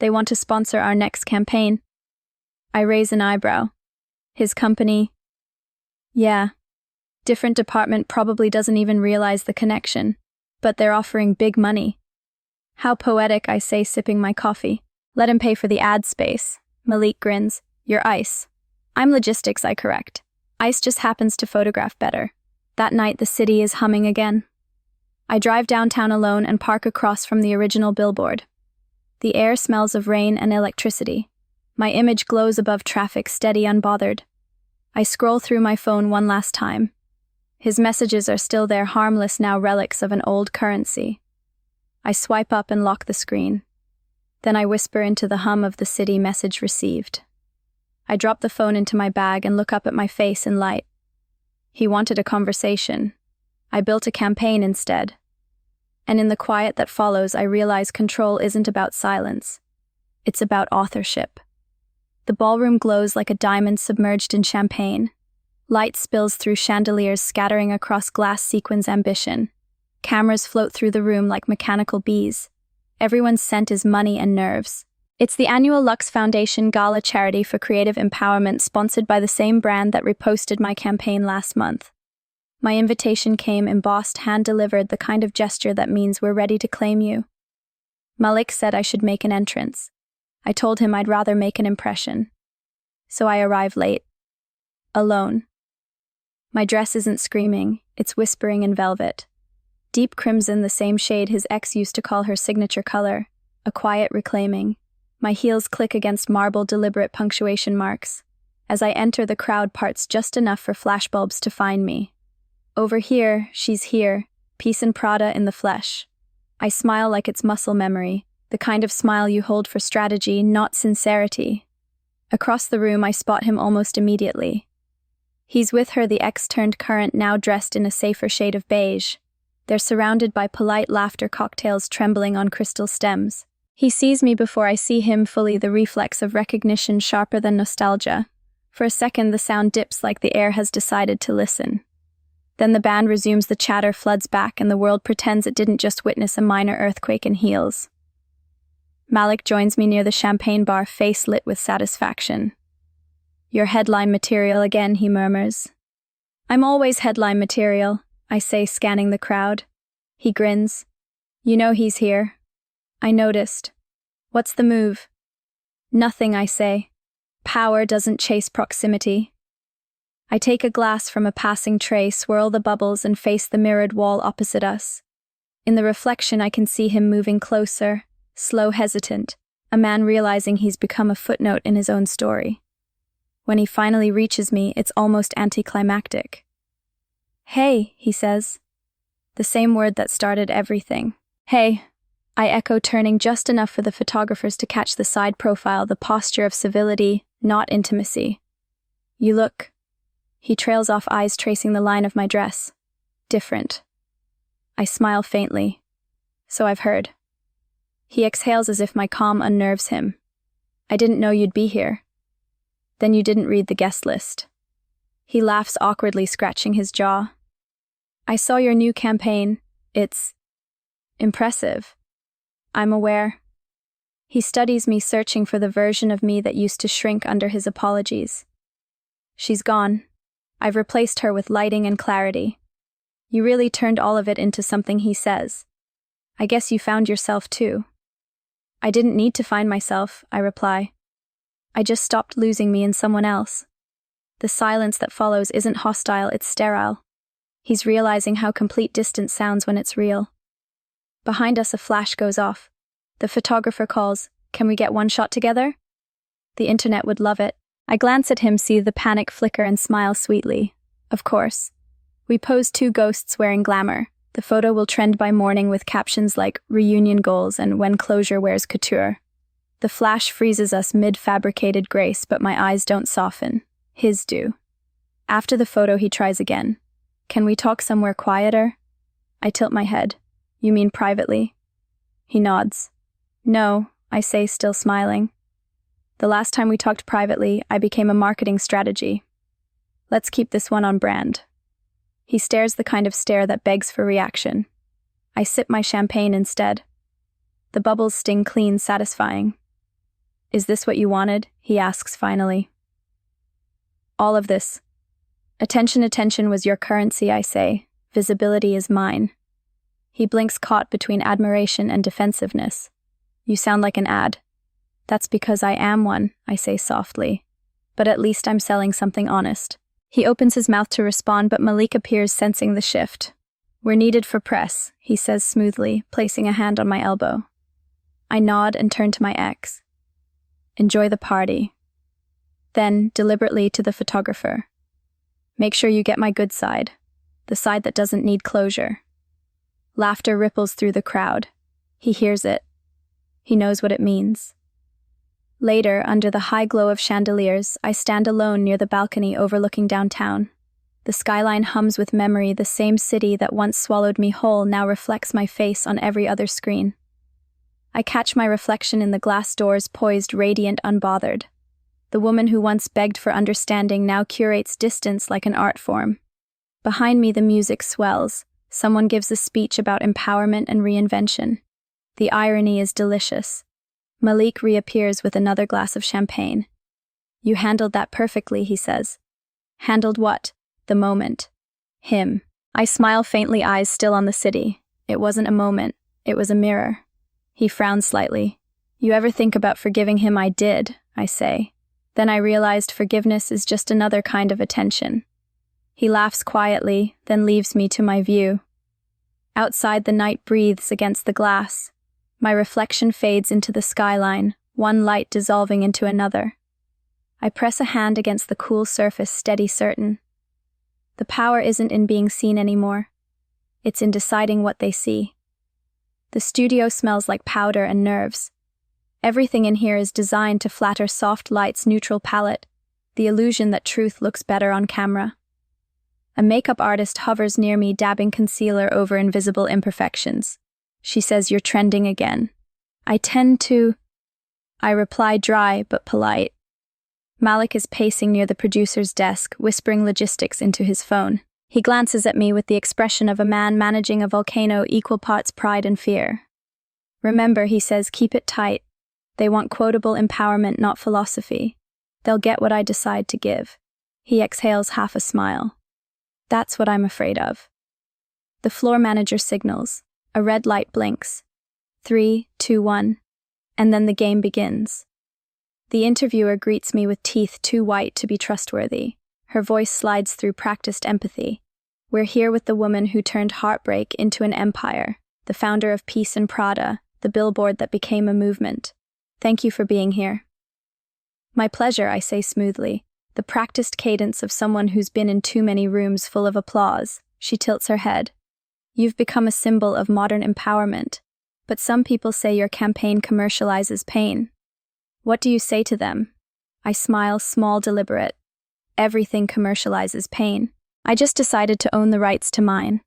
They want to sponsor our next campaign. I raise an eyebrow. His company? Yeah. Different department, probably doesn't even realize the connection. But they're offering big money. How poetic, I say, sipping my coffee. Let him pay for the ad space. Malik grins. You're ice. I'm logistics, I correct. Ice just happens to photograph better. That night, the city is humming again. I drive downtown alone and park across from the original Billboard. The air smells of rain and electricity. My image glows above traffic, steady, unbothered. I scroll through my phone one last time. His messages are still there, harmless now, relics of an old currency. I swipe up and lock the screen. Then I whisper into the hum of the city, message received. I drop the phone into my bag and look up at my face in light. He wanted a conversation. I built a campaign instead. And in the quiet that follows, I realize control isn't about silence. It's about authorship. The ballroom glows like a diamond submerged in champagne. Light spills through chandeliers, scattering across glass sequins ambition. Cameras float through the room like mechanical bees. Everyone's scent is money and nerves. It's the annual Lux Foundation Gala charity for creative empowerment, sponsored by the same brand that reposted my campaign last month. My invitation came embossed, hand-delivered, the kind of gesture that means we're ready to claim you. Malik said I should make an entrance. I told him I'd rather make an impression. So I arrive late. Alone. My dress isn't screaming, it's whispering in velvet. Deep crimson, the same shade his ex used to call her signature color, a quiet reclaiming. My heels click against marble, deliberate punctuation marks. As I enter, the crowd parts just enough for flashbulbs to find me. Over here, she's here, Peace and Prada in the flesh. I smile like it's muscle memory, the kind of smile you hold for strategy, not sincerity. Across the room, I spot him almost immediately. He's with her, the ex turned current, now dressed in a safer shade of beige. They're surrounded by polite laughter, cocktails trembling on crystal stems. He sees me before I see him fully, the reflex of recognition sharper than nostalgia. For a second, the sound dips like the air has decided to listen. Then the band resumes, the chatter floods back, and the world pretends it didn't just witness a minor earthquake and heals. Malik joins me near the champagne bar, face lit with satisfaction. Your headline material again, he murmurs. I'm always headline material, I say, scanning the crowd. He grins. You know he's here. I noticed. What's the move? Nothing, I say. Power doesn't chase proximity. I take a glass from a passing tray, swirl the bubbles, and face the mirrored wall opposite us. In the reflection, I can see him moving closer, slow, hesitant, a man realizing he's become a footnote in his own story. When he finally reaches me, it's almost anticlimactic. "Hey," he says. The same word that started everything. "Hey," I echo, turning just enough for the photographers to catch the side profile, the posture of civility, not intimacy. "You look..." He trails off, eyes tracing the line of my dress. "Different." I smile faintly. "So I've heard." He exhales as if my calm unnerves him. "I didn't know you'd be here." "Then you didn't read the guest list." He laughs awkwardly, scratching his jaw. "I saw your new campaign. It's impressive." "I'm aware." He studies me, searching for the version of me that used to shrink under his apologies. "She's gone. I've replaced her with lighting and clarity." "You really turned all of it into something," he says. "I guess you found yourself too." "I didn't need to find myself," I reply. "I just stopped losing me in someone else." The silence that follows isn't hostile, it's sterile. He's realizing how complete distance sounds when it's real. Behind us, a flash goes off. The photographer calls, "Can we get one shot together?" The internet would love it. I glance at him, see the panic flicker, and smile sweetly. Of course. We pose two ghosts wearing glamour. The photo will trend by morning with captions like "reunion goals" and "when closure wears couture." The flash freezes us mid-fabricated grace, but my eyes don't soften. His do. After the photo, he tries again. "Can we talk somewhere quieter?" I tilt my head. "You mean privately?" He nods. "No," I say, still smiling. "The last time we talked privately, I became a marketing strategy. Let's keep this one on brand." He stares, the kind of stare that begs for reaction. I sip my champagne instead. The bubbles sting clean, satisfying. "Is this what you wanted?" he asks finally. "All of this." Attention was your currency," I say. "Visibility is mine." He blinks, caught between admiration and defensiveness. "You sound like an ad." "That's because I am one," I say softly. "But at least I'm selling something honest." He opens his mouth to respond, but Malik appears, sensing the shift. "We're needed for press," he says smoothly, placing a hand on my elbow. I nod and turn to my ex. "Enjoy the party." Then, deliberately, to the photographer. "Make sure you get my good side, the side that doesn't need closure." Laughter ripples through the crowd. He hears it. He knows what it means. Later, under the high glow of chandeliers, I stand alone near the balcony overlooking downtown. The skyline hums with memory. The same city that once swallowed me whole now reflects my face on every other screen. I catch my reflection in the glass doors, poised, radiant, unbothered. The woman who once begged for understanding now curates distance like an art form. Behind me, the music swells. Someone gives a speech about empowerment and reinvention. The irony is delicious. Malik reappears with another glass of champagne. "You handled that perfectly," he says. "Handled what?" "The moment." "Him." I smile faintly, eyes still on the city. It wasn't a moment. It was a mirror. He frowns slightly. "You ever think about forgiving him?" "I did," I say. Then I realized forgiveness is just another kind of attention. He laughs quietly, then leaves me to my view. Outside, the night breathes against the glass. My reflection fades into the skyline, one light dissolving into another. I press a hand against the cool surface, steady, certain. The power isn't in being seen anymore. It's in deciding what they see. The studio smells like powder and nerves. Everything in here is designed to flatter soft light's neutral palette, the illusion that truth looks better on camera. A makeup artist hovers near me, dabbing concealer over invisible imperfections. She says, "You're trending again." I reply, dry but polite. Malik is pacing near the producer's desk, whispering logistics into his phone. He glances at me with the expression of a man managing a volcano, equal parts pride and fear. "Remember," he says, "keep it tight. They want quotable empowerment, not philosophy. They'll get what I decide to give." He exhales, half a smile. "That's what I'm afraid of." The floor manager signals. A red light blinks. 3, 2, 1. And then the game begins. The interviewer greets me with teeth too white to be trustworthy. Her voice slides through practiced empathy. We're here with the woman who turned heartbreak into an empire, the founder of Peace and Prada, the billboard that became a movement. Thank you for being here. My pleasure, I say smoothly, the practiced cadence of someone who's been in too many rooms full of applause. She tilts her head. You've become a symbol of modern empowerment, but some people say your campaign commercializes pain. What do you say to them? I smile, small, deliberate. Everything commercializes pain. I just decided to own the rights to mine.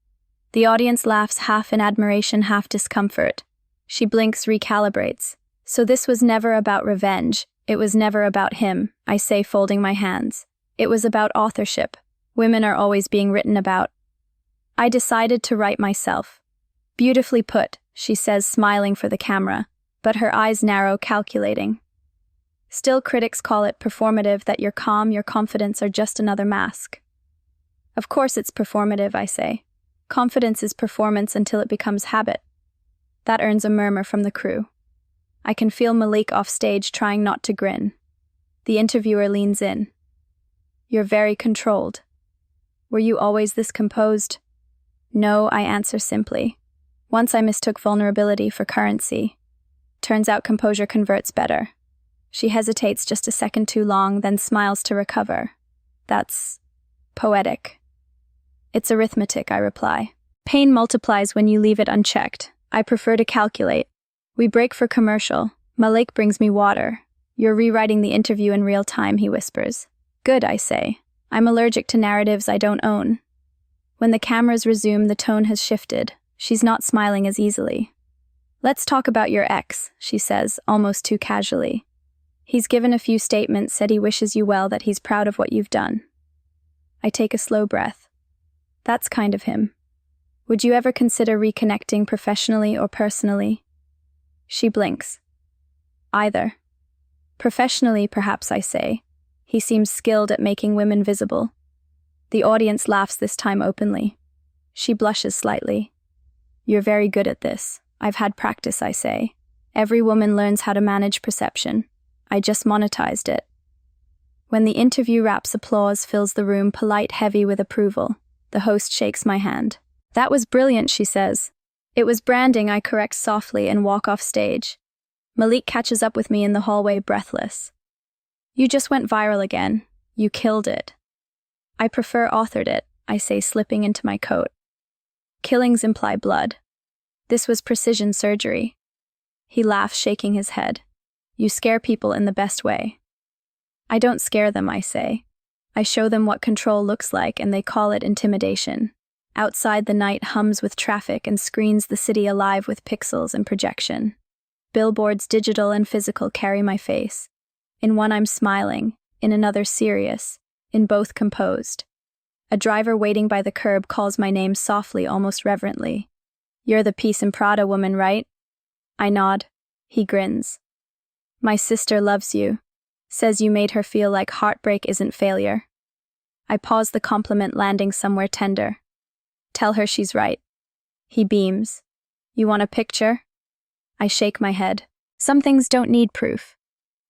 The audience laughs, half in admiration, half discomfort. She blinks, recalibrates. So this was never about revenge. It was never about him, I say, folding my hands. It was about authorship. Women are always being written about. I decided to write myself. Beautifully put, she says, smiling for the camera, but her eyes narrow, calculating. Still, critics call it performative, that your calm, your confidence are just another mask. Of course it's performative, I say. Confidence is performance until it becomes habit. That earns a murmur from the crew. I can feel Malik off stage trying not to grin. The interviewer leans in. You're very controlled. Were you always this composed? No, I answer simply. Once I mistook vulnerability for currency. Turns out composure converts better. She hesitates just a second too long, then smiles to recover. That's poetic. It's arithmetic, I reply. Pain multiplies when you leave it unchecked. I prefer to calculate. We break for commercial. Malik brings me water. You're rewriting the interview in real time, he whispers. Good, I say. I'm allergic to narratives I don't own. When the cameras resume, the tone has shifted. She's not smiling as easily. Let's talk about your ex, she says, almost too casually. He's given a few statements, said he wishes you well, that he's proud of what you've done. I take a slow breath. That's kind of him. Would you ever consider reconnecting professionally or personally? She blinks. Either. Professionally, perhaps, I say. He seems skilled at making women visible. The audience laughs this time openly. She blushes slightly. You're very good at this. I've had practice, I say. Every woman learns how to manage perception. I just monetized it. When the interview wraps, applause fills the room, polite, heavy with approval. The host shakes my hand. That was brilliant, she says. It was branding, I correct softly and walk off stage. Malik catches up with me in the hallway, breathless. You just went viral again. You killed it. I prefer authored it, I say, slipping into my coat. Killings imply blood. This was precision surgery. He laughs, shaking his head. You scare people in the best way. I don't scare them, I say. I show them what control looks like, and they call it intimidation. Outside, the night hums with traffic and screens the city alive with pixels and projection. Billboards, digital and physical, carry my face. In one I'm smiling, in another serious, in both composed. A driver waiting by the curb calls my name softly, almost reverently. You're the Peace and Prada woman, right? I nod. He grins. My sister loves you. Says you made her feel like heartbreak isn't failure. I pause, the compliment landing somewhere tender. Tell her she's right. He beams. You want a picture? I shake my head. Some things don't need proof.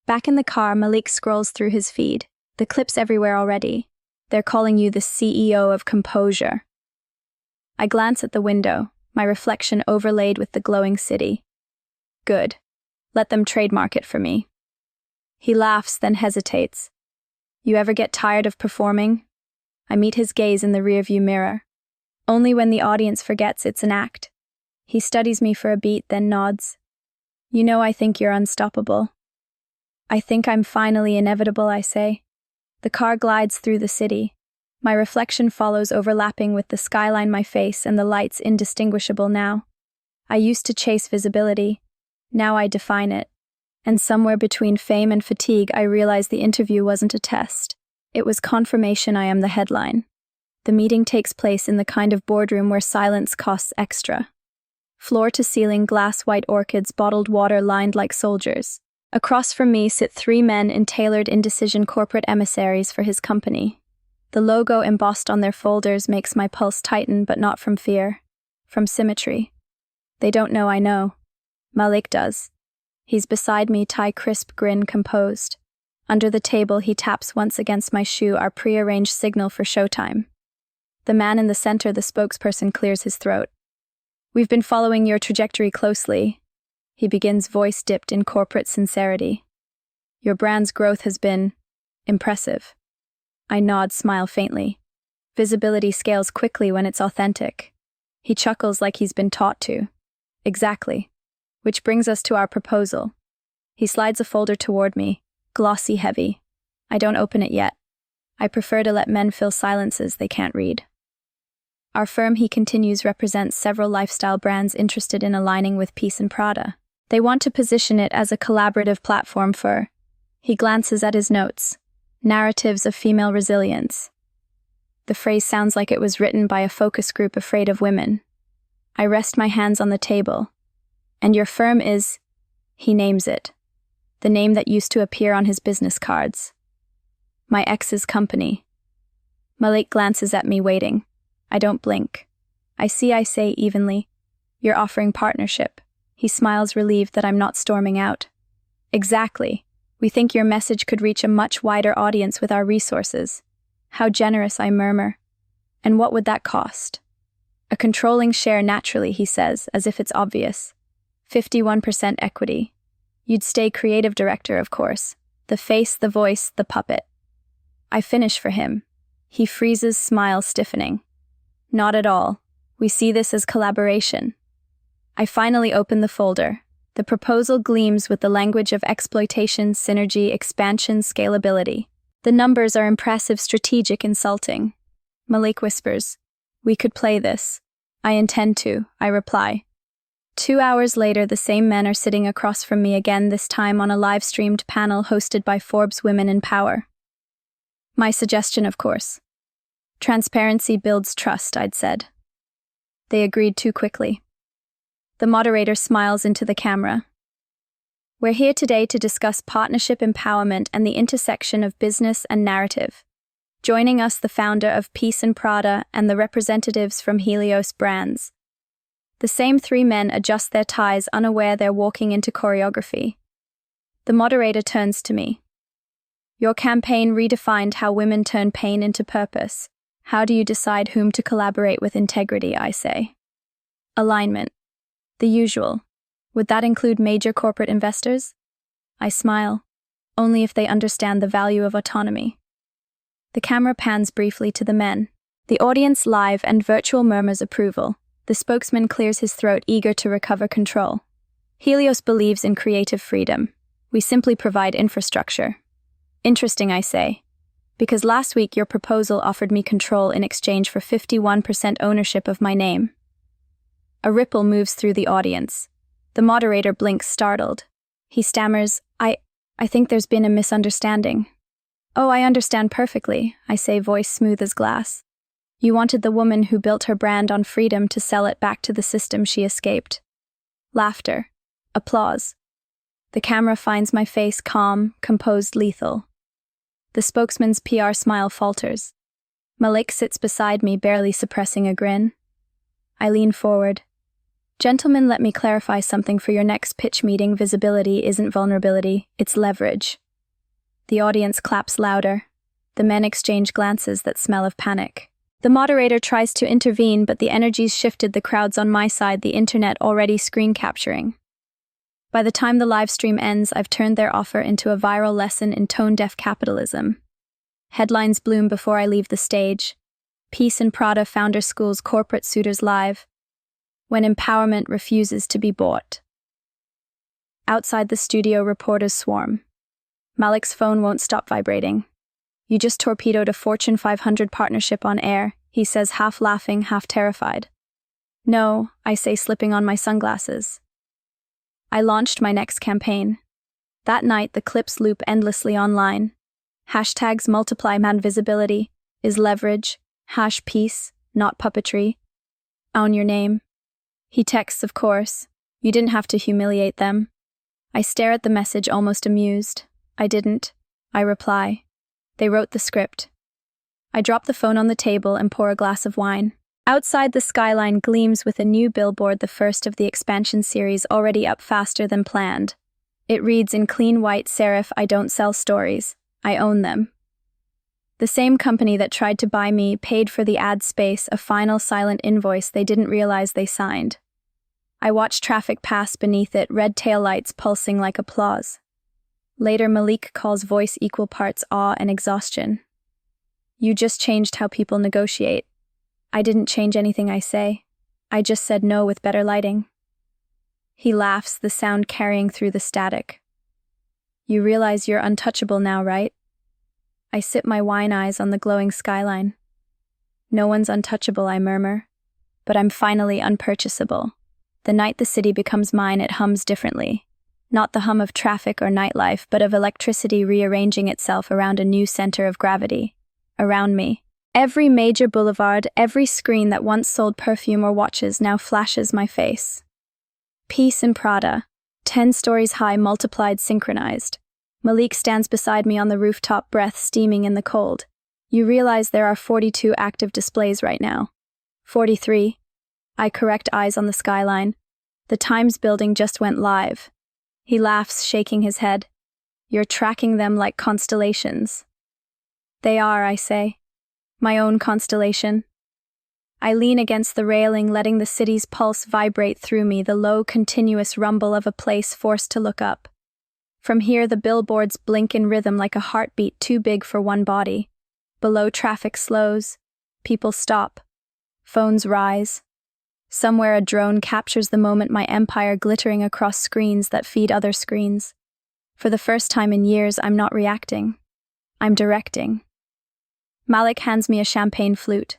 Back in the car, Malik scrolls through his feed. The clips everywhere already. They're calling you the CEO of composure. I glance at the window, my reflection overlaid with the glowing city. Good. Let them trademark it for me. He laughs, then hesitates. You ever get tired of performing? I meet his gaze in the rearview mirror. Only when the audience forgets it's an act. He studies me for a beat, then nods. You know, I think you're unstoppable. I think I'm finally inevitable, I say. The car glides through the city. My reflection follows, overlapping with the skyline, my face, and the lights indistinguishable now. I used to chase visibility. Now I define it. And somewhere between fame and fatigue, I realize the interview wasn't a test. It was confirmation I am the headline. The meeting takes place in the kind of boardroom where silence costs extra. Floor to ceiling, glass white orchids, bottled water lined like soldiers. Across from me sit 3 men in tailored indecision, corporate emissaries for his company. The logo embossed on their folders makes my pulse tighten, but not from fear. From symmetry. They don't know I know. Malik does. He's beside me, tie crisp, grin composed. Under the table, he taps once against my shoe, our prearranged signal for showtime. The man in the center, the spokesperson, clears his throat. We've been following your trajectory closely. He begins, voice dipped in corporate sincerity. Your brand's growth has been impressive. I nod, smile faintly. Visibility scales quickly when it's authentic. He chuckles like he's been taught to. Exactly. Which brings us to our proposal. He slides a folder toward me, glossy heavy. I don't open it yet. I prefer to let men fill silences they can't read. Our firm, he continues, represents several lifestyle brands interested in aligning with Peace and Prada. They want to position it as a collaborative platform for, he glances at his notes, narratives of female resilience. The phrase sounds like it was written by a focus group afraid of women. I rest my hands on the table. And your firm is, he names it, the name that used to appear on his business cards. My ex's company. Malik glances at me, waiting. I don't blink. I say evenly, you're offering partnership. He smiles, relieved that I'm not storming out. Exactly. We think your message could reach a much wider audience with our resources. How generous, I murmur. And what would that cost? A controlling share, naturally, he says, as if it's obvious. 51% equity. You'd stay creative director, of course. The face, the voice, the puppet. I finish for him. He freezes, smile stiffening. Not at all. We see this as collaboration. I finally open the folder. The proposal gleams with the language of exploitation, synergy, expansion, scalability. The numbers are impressive, strategic, insulting. Malik whispers, we could play this. I intend to, I reply. 2 hours later, the same men are sitting across from me again, this time on a live-streamed panel hosted by Forbes Women in Power. My suggestion, of course. Transparency builds trust, I'd said. They agreed too quickly. The moderator smiles into the camera. We're here today to discuss partnership empowerment and the intersection of business and narrative. Joining us, the founder of Peace and Prada and the representatives from Helios Brands. The same 3 men adjust their ties, unaware they're walking into choreography. The moderator turns to me. Your campaign redefined how women turn pain into purpose. How do you decide whom to collaborate with integrity, I say? Alignment. The usual. Would that include major corporate investors? I smile. Only if they understand the value of autonomy. The camera pans briefly to the men. The audience, live and virtual, murmurs approval. The spokesman clears his throat, eager to recover control. Helios believes in creative freedom. We simply provide infrastructure. Interesting, I say. Because last week your proposal offered me control in exchange for 51% ownership of my name. A ripple moves through the audience. The moderator blinks, startled. He stammers, I think there's been a misunderstanding. Oh, I understand perfectly, I say, voice smooth as glass. You wanted the woman who built her brand on freedom to sell it back to the system she escaped. Laughter. Applause. The camera finds my face, calm, composed, lethal. The spokesman's PR smile falters. Malik sits beside me, barely suppressing a grin. I lean forward. Gentlemen, let me clarify something for your next pitch meeting. Visibility isn't vulnerability, it's leverage. The audience claps louder. The men exchange glances that smell of panic. The moderator tries to intervene, but the energies shifted. The crowd's on my side, the internet already screen capturing. By the time the live stream ends, I've turned their offer into a viral lesson in tone-deaf capitalism. Headlines bloom before I leave the stage. Peace and Prada founder schools corporate suitors live. When empowerment refuses to be bought. Outside the studio, reporters swarm. Malik's phone won't stop vibrating. You just torpedoed a Fortune 500 partnership on air, he says, half laughing, half terrified. No, I say, slipping on my sunglasses. I launched my next campaign. That night, the clips loop endlessly online. Hashtags multiply. Man, visibility is leverage. #peace, not puppetry. Own your name. He texts, of course. You didn't have to humiliate them. I stare at the message, almost amused. I didn't. I reply. They wrote the script. I drop the phone on the table and pour a glass of wine. Outside, the skyline gleams with a new billboard, the first of the expansion series, already up faster than planned. It reads in clean white serif, "I don't sell stories. I own them." The same company that tried to buy me paid for the ad space a final silent invoice they didn't realize they signed. I watched traffic pass beneath it, red taillights pulsing like applause. Later, Malik calls voice equal parts awe and exhaustion. "You just changed how people negotiate." "I didn't change anything I say. I just said no with better lighting." He laughs, the sound carrying through the static. "You realize you're untouchable now, right?" I sip my wine eyes on the glowing skyline. "No one's untouchable," I murmur. "But I'm finally unpurchasable. The night the city becomes mine, it hums differently. Not the hum of traffic or nightlife, but of electricity rearranging itself around a new center of gravity. Around me. Every major boulevard, every screen that once sold perfume or watches now flashes my face. Peace in Prada, 10 stories high, multiplied, synchronized. Malik stands beside me on the rooftop, breath steaming in the cold. "You realize there are 42 active displays right now." 43. I correct, eyes on the skyline. "The Times building just went live." He laughs, shaking his head. "You're tracking them like constellations." "They are," I say. "My own constellation." I lean against the railing, letting the city's pulse vibrate through me, the low, continuous rumble of a place forced to look up. From here, the billboards blink in rhythm like a heartbeat too big for one body. Below, traffic slows. People stop. Phones rise. Somewhere, a drone captures the moment, my empire glittering across screens that feed other screens. For the first time in years, I'm not reacting. I'm directing. Malik hands me a champagne flute.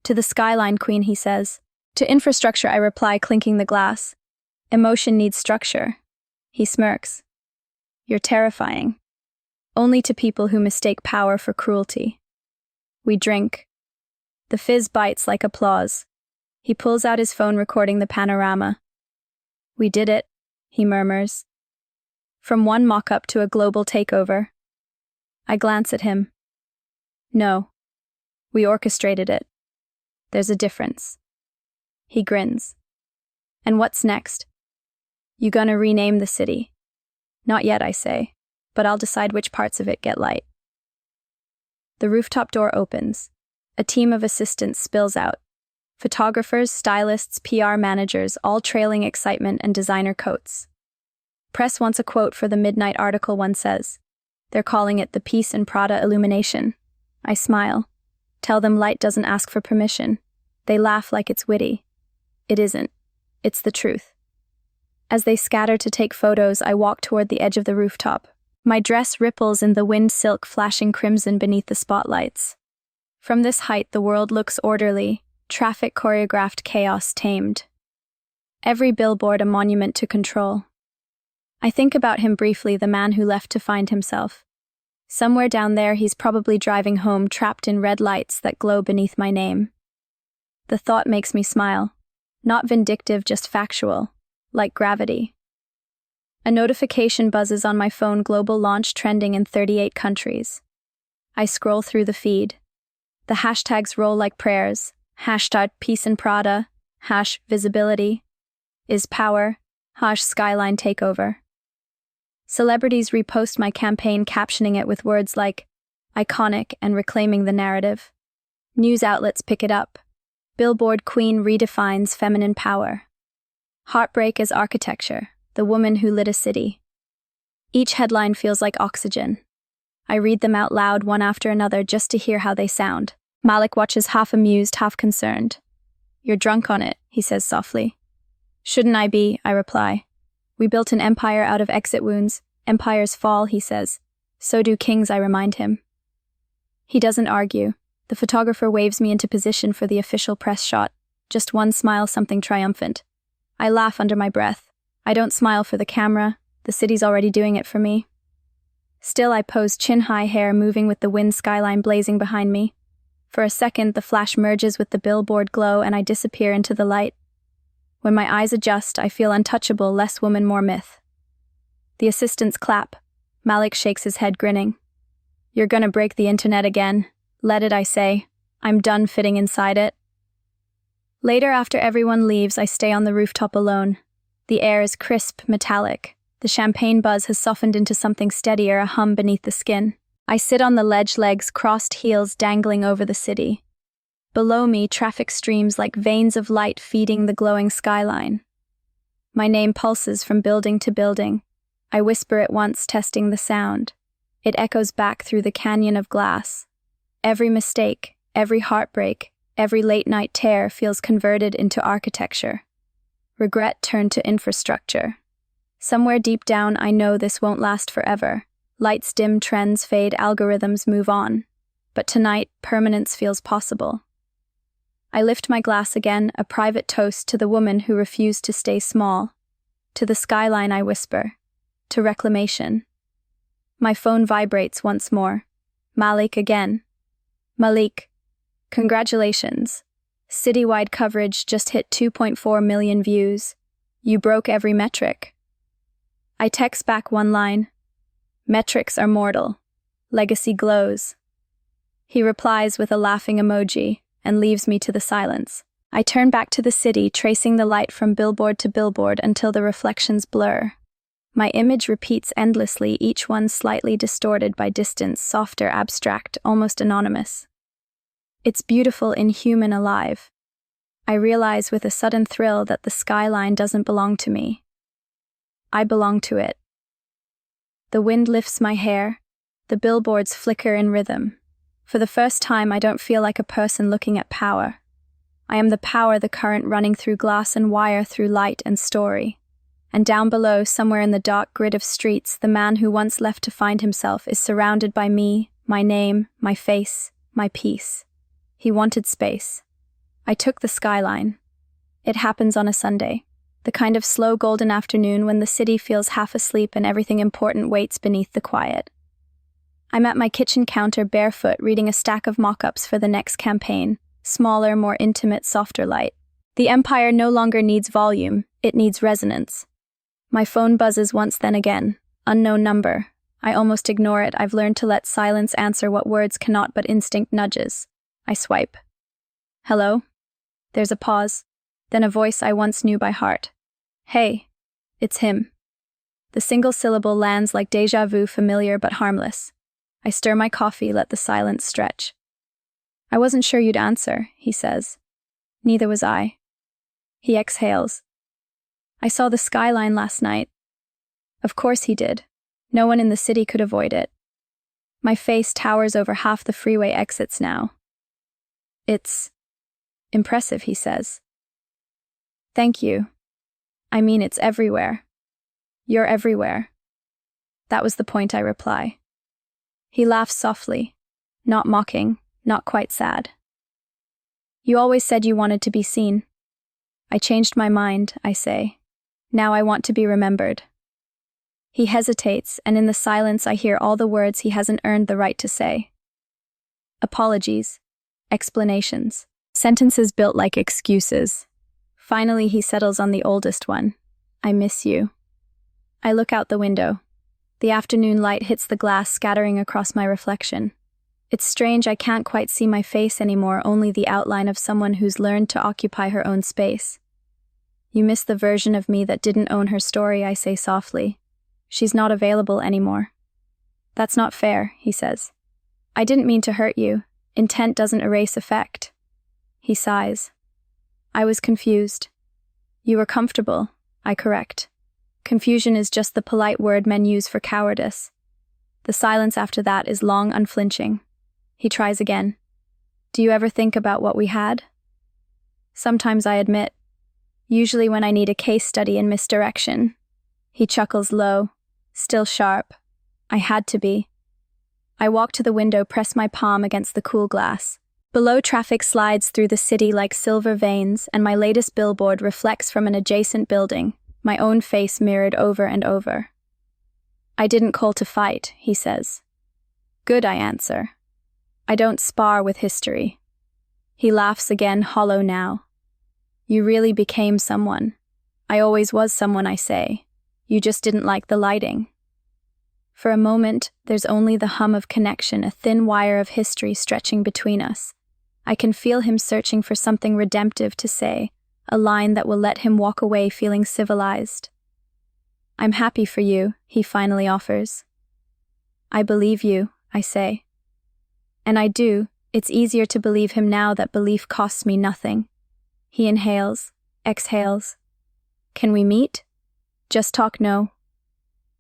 "To the skyline, Queen," he says. "To infrastructure," I reply, clinking the glass. "Emotion needs structure." He smirks. "You're terrifying." "Only to people who mistake power for cruelty." We drink. The fizz bites like applause. He pulls out his phone, recording the panorama. "We did it," he murmurs. "From one mock-up to a global takeover." I glance at him. "No. We orchestrated it. There's a difference." He grins. "And what's next?" "You gonna rename the city?" "Not yet," I say, "but I'll decide which parts of it get light." The rooftop door opens. A team of assistants spills out. Photographers, stylists, PR managers, all trailing excitement and designer coats. "Press wants a quote for the midnight article," one says. "They're calling it the Peace in Prada illumination." I smile. Tell them light doesn't ask for permission. They laugh like it's witty. It isn't. It's the truth. As they scatter to take photos, I walk toward the edge of the rooftop. My dress ripples in the wind, silk flashing crimson beneath the spotlights. From this height, the world looks orderly, traffic choreographed, chaos tamed. Every billboard a monument to control. I think about him briefly, the man who left to find himself. Somewhere down there, he's probably driving home, trapped in red lights that glow beneath my name. The thought makes me smile. Not vindictive, just factual, like gravity. A notification buzzes on my phone, global launch trending in 38 countries. I scroll through the feed. The hashtags roll like prayers. Hashtag peace in Prada, hash visibility, is power, hash skyline takeover. Celebrities repost my campaign, captioning it with words like iconic and reclaiming the narrative. News outlets pick it up. Billboard queen redefines feminine power. Heartbreak as architecture, the woman who lit a city. Each headline feels like oxygen. I read them out loud, one after another, just to hear how they sound. Malik watches, half amused, half concerned. "You're drunk on it," he says softly. "Shouldn't I be?" I reply. "We built an empire out of exit wounds. Empires fall," he says. "So do kings," I remind him. He doesn't argue. The photographer waves me into position for the official press shot. Just one smile, something triumphant. I laugh under my breath. I don't smile for the camera. The city's already doing it for me. Still, I pose, chin-high, hair moving with the wind, skyline blazing behind me. For a second, the flash merges with the billboard glow and I disappear into the light. When my eyes adjust, I feel untouchable, less woman, more myth. The assistants clap. Malik shakes his head, grinning. "You're gonna break the internet again." "Let it," I say. I'm done fitting inside it. Later, after everyone leaves, I stay on the rooftop alone. The air is crisp, metallic. The champagne buzz has softened into something steadier, a hum beneath the skin. I sit on the ledge, legs crossed, heels dangling over the city. Below me, traffic streams like veins of light feeding the glowing skyline. My name pulses from building to building. I whisper it once, testing the sound. It echoes back through the canyon of glass. Every mistake, every heartbreak, every late-night tear feels converted into architecture. Regret turned to infrastructure. Somewhere deep down, I know this won't last forever. Lights dim, trends fade, algorithms move on. But tonight, permanence feels possible. I lift my glass again, a private toast to the woman who refused to stay small. To the skyline, I whisper. To reclamation. My phone vibrates once more. Malik again. Malik, congratulations. Citywide coverage just hit 2.4 million views. You broke every metric. I text back one line. Metrics are mortal. Legacy glows. He replies with a laughing emoji and leaves me to the silence. I turn back to the city, tracing the light from billboard to billboard until the reflections blur. My image repeats endlessly, each one slightly distorted by distance, softer, abstract, almost anonymous. It's beautiful, inhuman, alive. I realize with a sudden thrill that the skyline doesn't belong to me. I belong to it. The wind lifts my hair. The billboards flicker in rhythm. For the first time, I don't feel like a person looking at power. I am the power, the current running through glass and wire, through light and story. And down below, somewhere in the dark grid of streets, the man who once left to find himself is surrounded by me, my name, my face, my peace. He wanted space. I took the skyline. It happens on a Sunday. The kind of slow golden afternoon when the city feels half asleep and everything important waits beneath the quiet. I'm at my kitchen counter barefoot, reading a stack of mock-ups for the next campaign. Smaller, more intimate, softer light. The empire no longer needs volume, it needs resonance. My phone buzzes once, then again. Unknown number. I almost ignore it. I've learned to let silence answer what words cannot, but instinct nudges. I swipe. Hello? There's a pause. Then a voice I once knew by heart. Hey, it's him. The single syllable lands like déjà vu, familiar but harmless. I stir my coffee, let the silence stretch. I wasn't sure you'd answer, he says. Neither was I. He exhales. I saw the skyline last night. Of course he did. No one in the city could avoid it. My face towers over half the freeway exits now. It's impressive, he says. Thank you. I mean, it's everywhere. You're everywhere. That was the point, I reply. He laughs softly, not mocking, not quite sad. You always said you wanted to be seen. I changed my mind, I say. Now I want to be remembered. He hesitates, and in the silence I hear all the words he hasn't earned the right to say. Apologies, explanations, sentences built like excuses. Finally, he settles on the oldest one. I miss you. I look out the window. The afternoon light hits the glass, scattering across my reflection. It's strange, I can't quite see my face anymore, only the outline of someone who's learned to occupy her own space. You miss the version of me that didn't own her story, I say softly. She's not available anymore. That's not fair, he says. I didn't mean to hurt you. Intent doesn't erase effect. He sighs. I was confused. You were comfortable, I correct. Confusion is just the polite word men use for cowardice. The silence after that is long, unflinching. He tries again. Do you ever think about what we had? Sometimes, I admit. Usually when I need a case study in misdirection. He chuckles low, still sharp. I had to be. I walk to the window, press my palm against the cool glass. Below, traffic slides through the city like silver veins, and my latest billboard reflects from an adjacent building, my own face mirrored over and over. I didn't call to fight, he says. Good, I answer. I don't spar with history. He laughs again, hollow now. You really became someone. I always was someone, I say. You just didn't like the lighting. For a moment, there's only the hum of connection, a thin wire of history stretching between us. I can feel him searching for something redemptive to say, a line that will let him walk away feeling civilized. I'm happy for you, he finally offers. I believe you, I say. And I do. It's easier to believe him now that belief costs me nothing. He inhales, exhales. Can we meet? Just talk, no.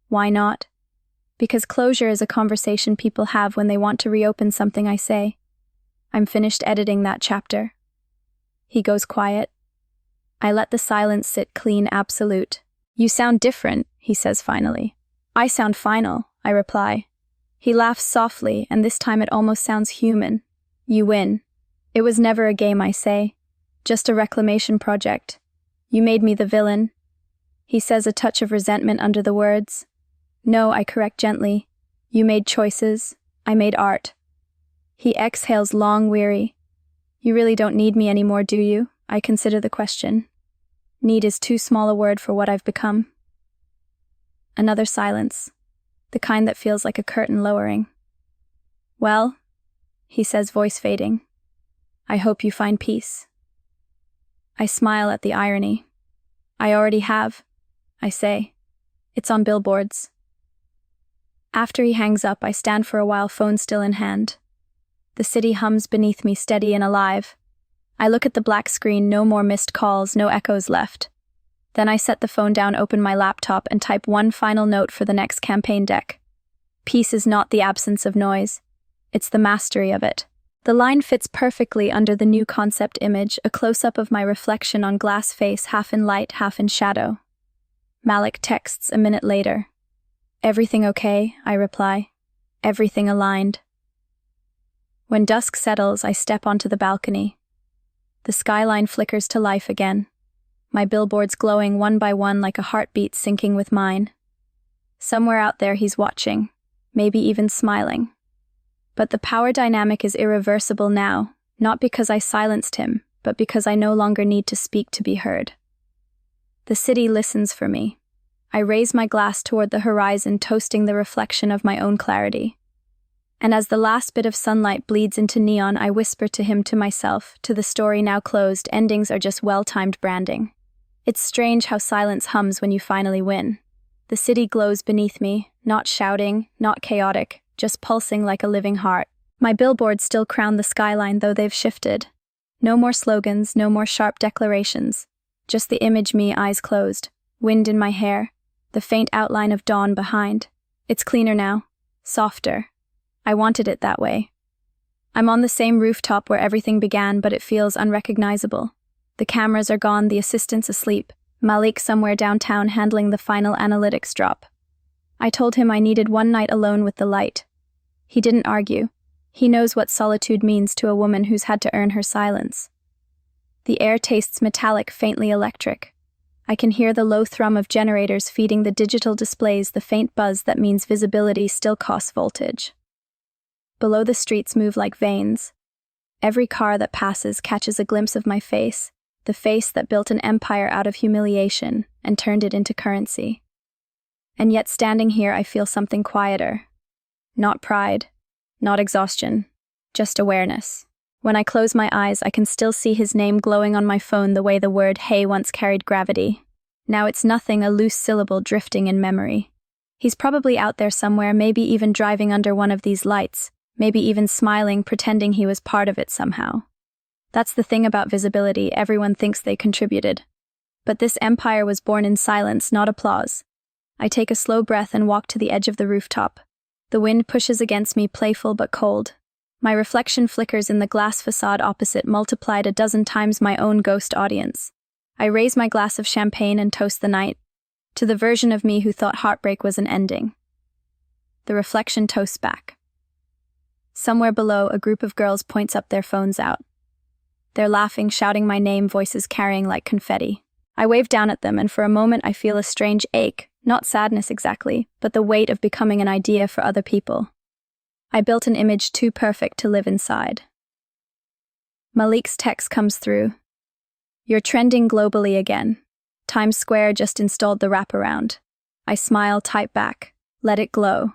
Why not? Because closure is a conversation people have when they want to reopen something I say. I'm finished editing that chapter. He goes quiet. I let the silence sit clean absolute. You sound different, he says finally. I sound final, I reply. He laughs softly, and this time it almost sounds human. You win. It was never a game, I say. Just a reclamation project. You made me the villain. He says, a touch of resentment under the words. No, I correct gently. You made choices. I made art. He exhales long, weary. You really don't need me anymore, do you? I consider the question. Need is too small a word for what I've become. Another silence, the kind that feels like a curtain lowering. Well, he says, voice fading, I hope you find peace. I smile at the irony. I already have, I say. It's on billboards. After he hangs up, I stand for a while, phone still in hand. The city hums beneath me, steady and alive. I look at the black screen, no more missed calls, no echoes left. Then I set the phone down, open my laptop, and type one final note for the next campaign deck. Peace is not the absence of noise. It's the mastery of it. The line fits perfectly under the new concept image, a close-up of my reflection on glass face, half in light, half in shadow. Malik texts a minute later. Everything okay, I reply. Everything aligned. When dusk settles, I step onto the balcony. The skyline flickers to life again, my billboards glowing one by one like a heartbeat syncing with mine. Somewhere out there he's watching, maybe even smiling. But the power dynamic is irreversible now, not because I silenced him, but because I no longer need to speak to be heard. The city listens for me. I raise my glass toward the horizon, toasting the reflection of my own clarity. And as the last bit of sunlight bleeds into neon, I whisper to him, to myself, to the story now closed, endings are just well-timed branding. It's strange how silence hums when you finally win. The city glows beneath me, not shouting, not chaotic, just pulsing like a living heart. My billboards still crown the skyline, though they've shifted. No more slogans, no more sharp declarations. Just the image me, eyes closed, wind in my hair, the faint outline of dawn behind. It's cleaner now, softer. I wanted it that way. I'm on the same rooftop where everything began, but it feels unrecognizable. The cameras are gone, the assistant's asleep. Malik somewhere downtown handling the final analytics drop. I told him I needed one night alone with the light. He didn't argue. He knows what solitude means to a woman who's had to earn her silence. The air tastes metallic, faintly electric. I can hear the low thrum of generators feeding the digital displays, the faint buzz that means visibility still costs voltage. Below, the streets move like veins. Every car that passes catches a glimpse of my face, the face that built an empire out of humiliation and turned it into currency. And yet standing here I feel something quieter. Not pride, not exhaustion, just awareness. When I close my eyes, I can still see his name glowing on my phone the way the word hey once carried gravity. Now it's nothing, a loose syllable drifting in memory. He's probably out there somewhere, maybe even driving under one of these lights. Maybe even smiling, pretending he was part of it somehow. That's the thing about visibility, everyone thinks they contributed. But this empire was born in silence, not applause. I take a slow breath and walk to the edge of the rooftop. The wind pushes against me, playful but cold. My reflection flickers in the glass facade opposite, multiplied a dozen times my own ghost audience. I raise my glass of champagne and toast the night, to the version of me who thought heartbreak was an ending. The reflection toasts back. Somewhere below, a group of girls points up their phones out. They're laughing, shouting my name, voices carrying like confetti. I wave down at them, and for a moment I feel a strange ache, not sadness exactly, but the weight of becoming an idea for other people. I built an image too perfect to live inside. Malik's text comes through. You're trending globally again. Times Square just installed the wraparound. I smile, type back, let it glow.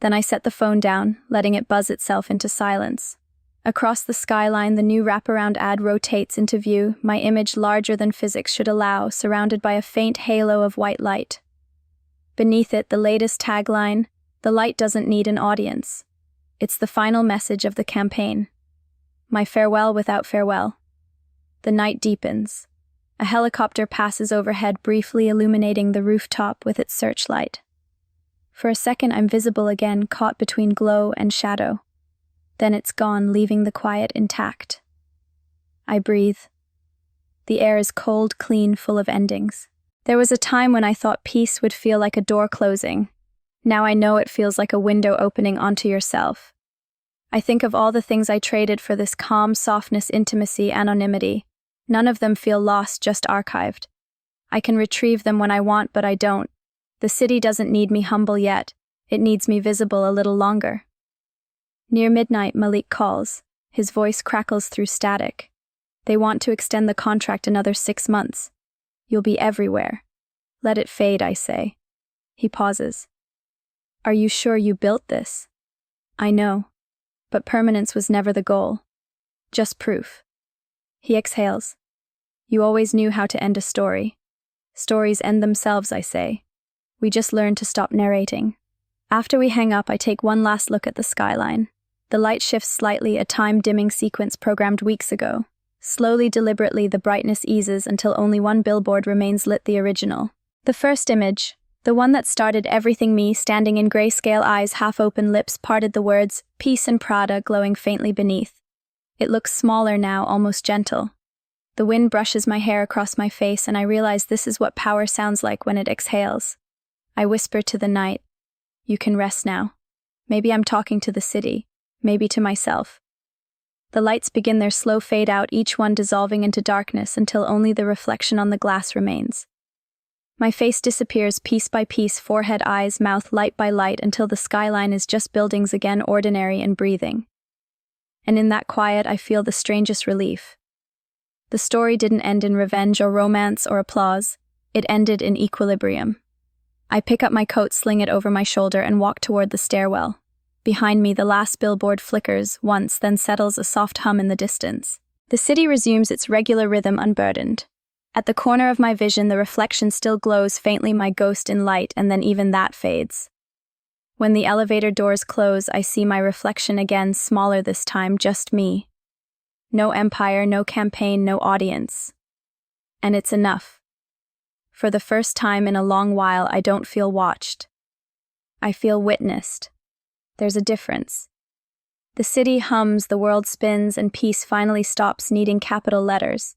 Then I set the phone down, letting it buzz itself into silence. Across the skyline, the new wraparound ad rotates into view, my image larger than physics should allow, surrounded by a faint halo of white light. Beneath it, the latest tagline, "The light doesn't need an audience." It's the final message of the campaign. My farewell without farewell. The night deepens. A helicopter passes overhead, briefly illuminating the rooftop with its searchlight. For a second, I'm visible again, caught between glow and shadow. Then it's gone, leaving the quiet intact. I breathe. The air is cold, clean, full of endings. There was a time when I thought peace would feel like a door closing. Now I know it feels like a window opening onto yourself. I think of all the things I traded for this calm, softness, intimacy, anonymity. None of them feel lost, just archived. I can retrieve them when I want, but I don't. The city doesn't need me humble yet. It needs me visible a little longer. Near midnight, Malik calls. His voice crackles through static. They want to extend the contract another 6 months. You'll be everywhere. Let it fade, I say. He pauses. Are you sure you built this? I know. But permanence was never the goal. Just proof. He exhales. You always knew how to end a story. Stories end themselves, I say. We just learned to stop narrating. After we hang up, I take one last look at the skyline. The light shifts slightly, a time-dimming sequence programmed weeks ago. Slowly, deliberately, the brightness eases until only one billboard remains lit, the original. The first image, the one that started everything, me standing in grayscale, eyes half-open, lips parted, the words, "Peace and Prada," glowing faintly beneath. It looks smaller now, almost gentle. The wind brushes my hair across my face, and I realize this is what power sounds like when it exhales. I whisper to the night, "You can rest now." Maybe I'm talking to the city, maybe to myself. The lights begin their slow fade out, each one dissolving into darkness until only the reflection on the glass remains. My face disappears piece by piece, forehead, eyes, mouth, light by light, until the skyline is just buildings again, ordinary and breathing. And in that quiet, I feel the strangest relief. The story didn't end in revenge or romance or applause. It ended in equilibrium. I pick up my coat, sling it over my shoulder, and walk toward the stairwell. Behind me, the last billboard flickers once, then settles, a soft hum in the distance. The city resumes its regular rhythm, unburdened. At the corner of my vision, the reflection still glows faintly, my ghost in light, and then even that fades. When the elevator doors close, I see my reflection again, smaller this time, just me. No empire, no campaign, no audience. And it's enough. For the first time in a long while, I don't feel watched. I feel witnessed. There's a difference. The city hums, the world spins, and peace finally stops needing capital letters.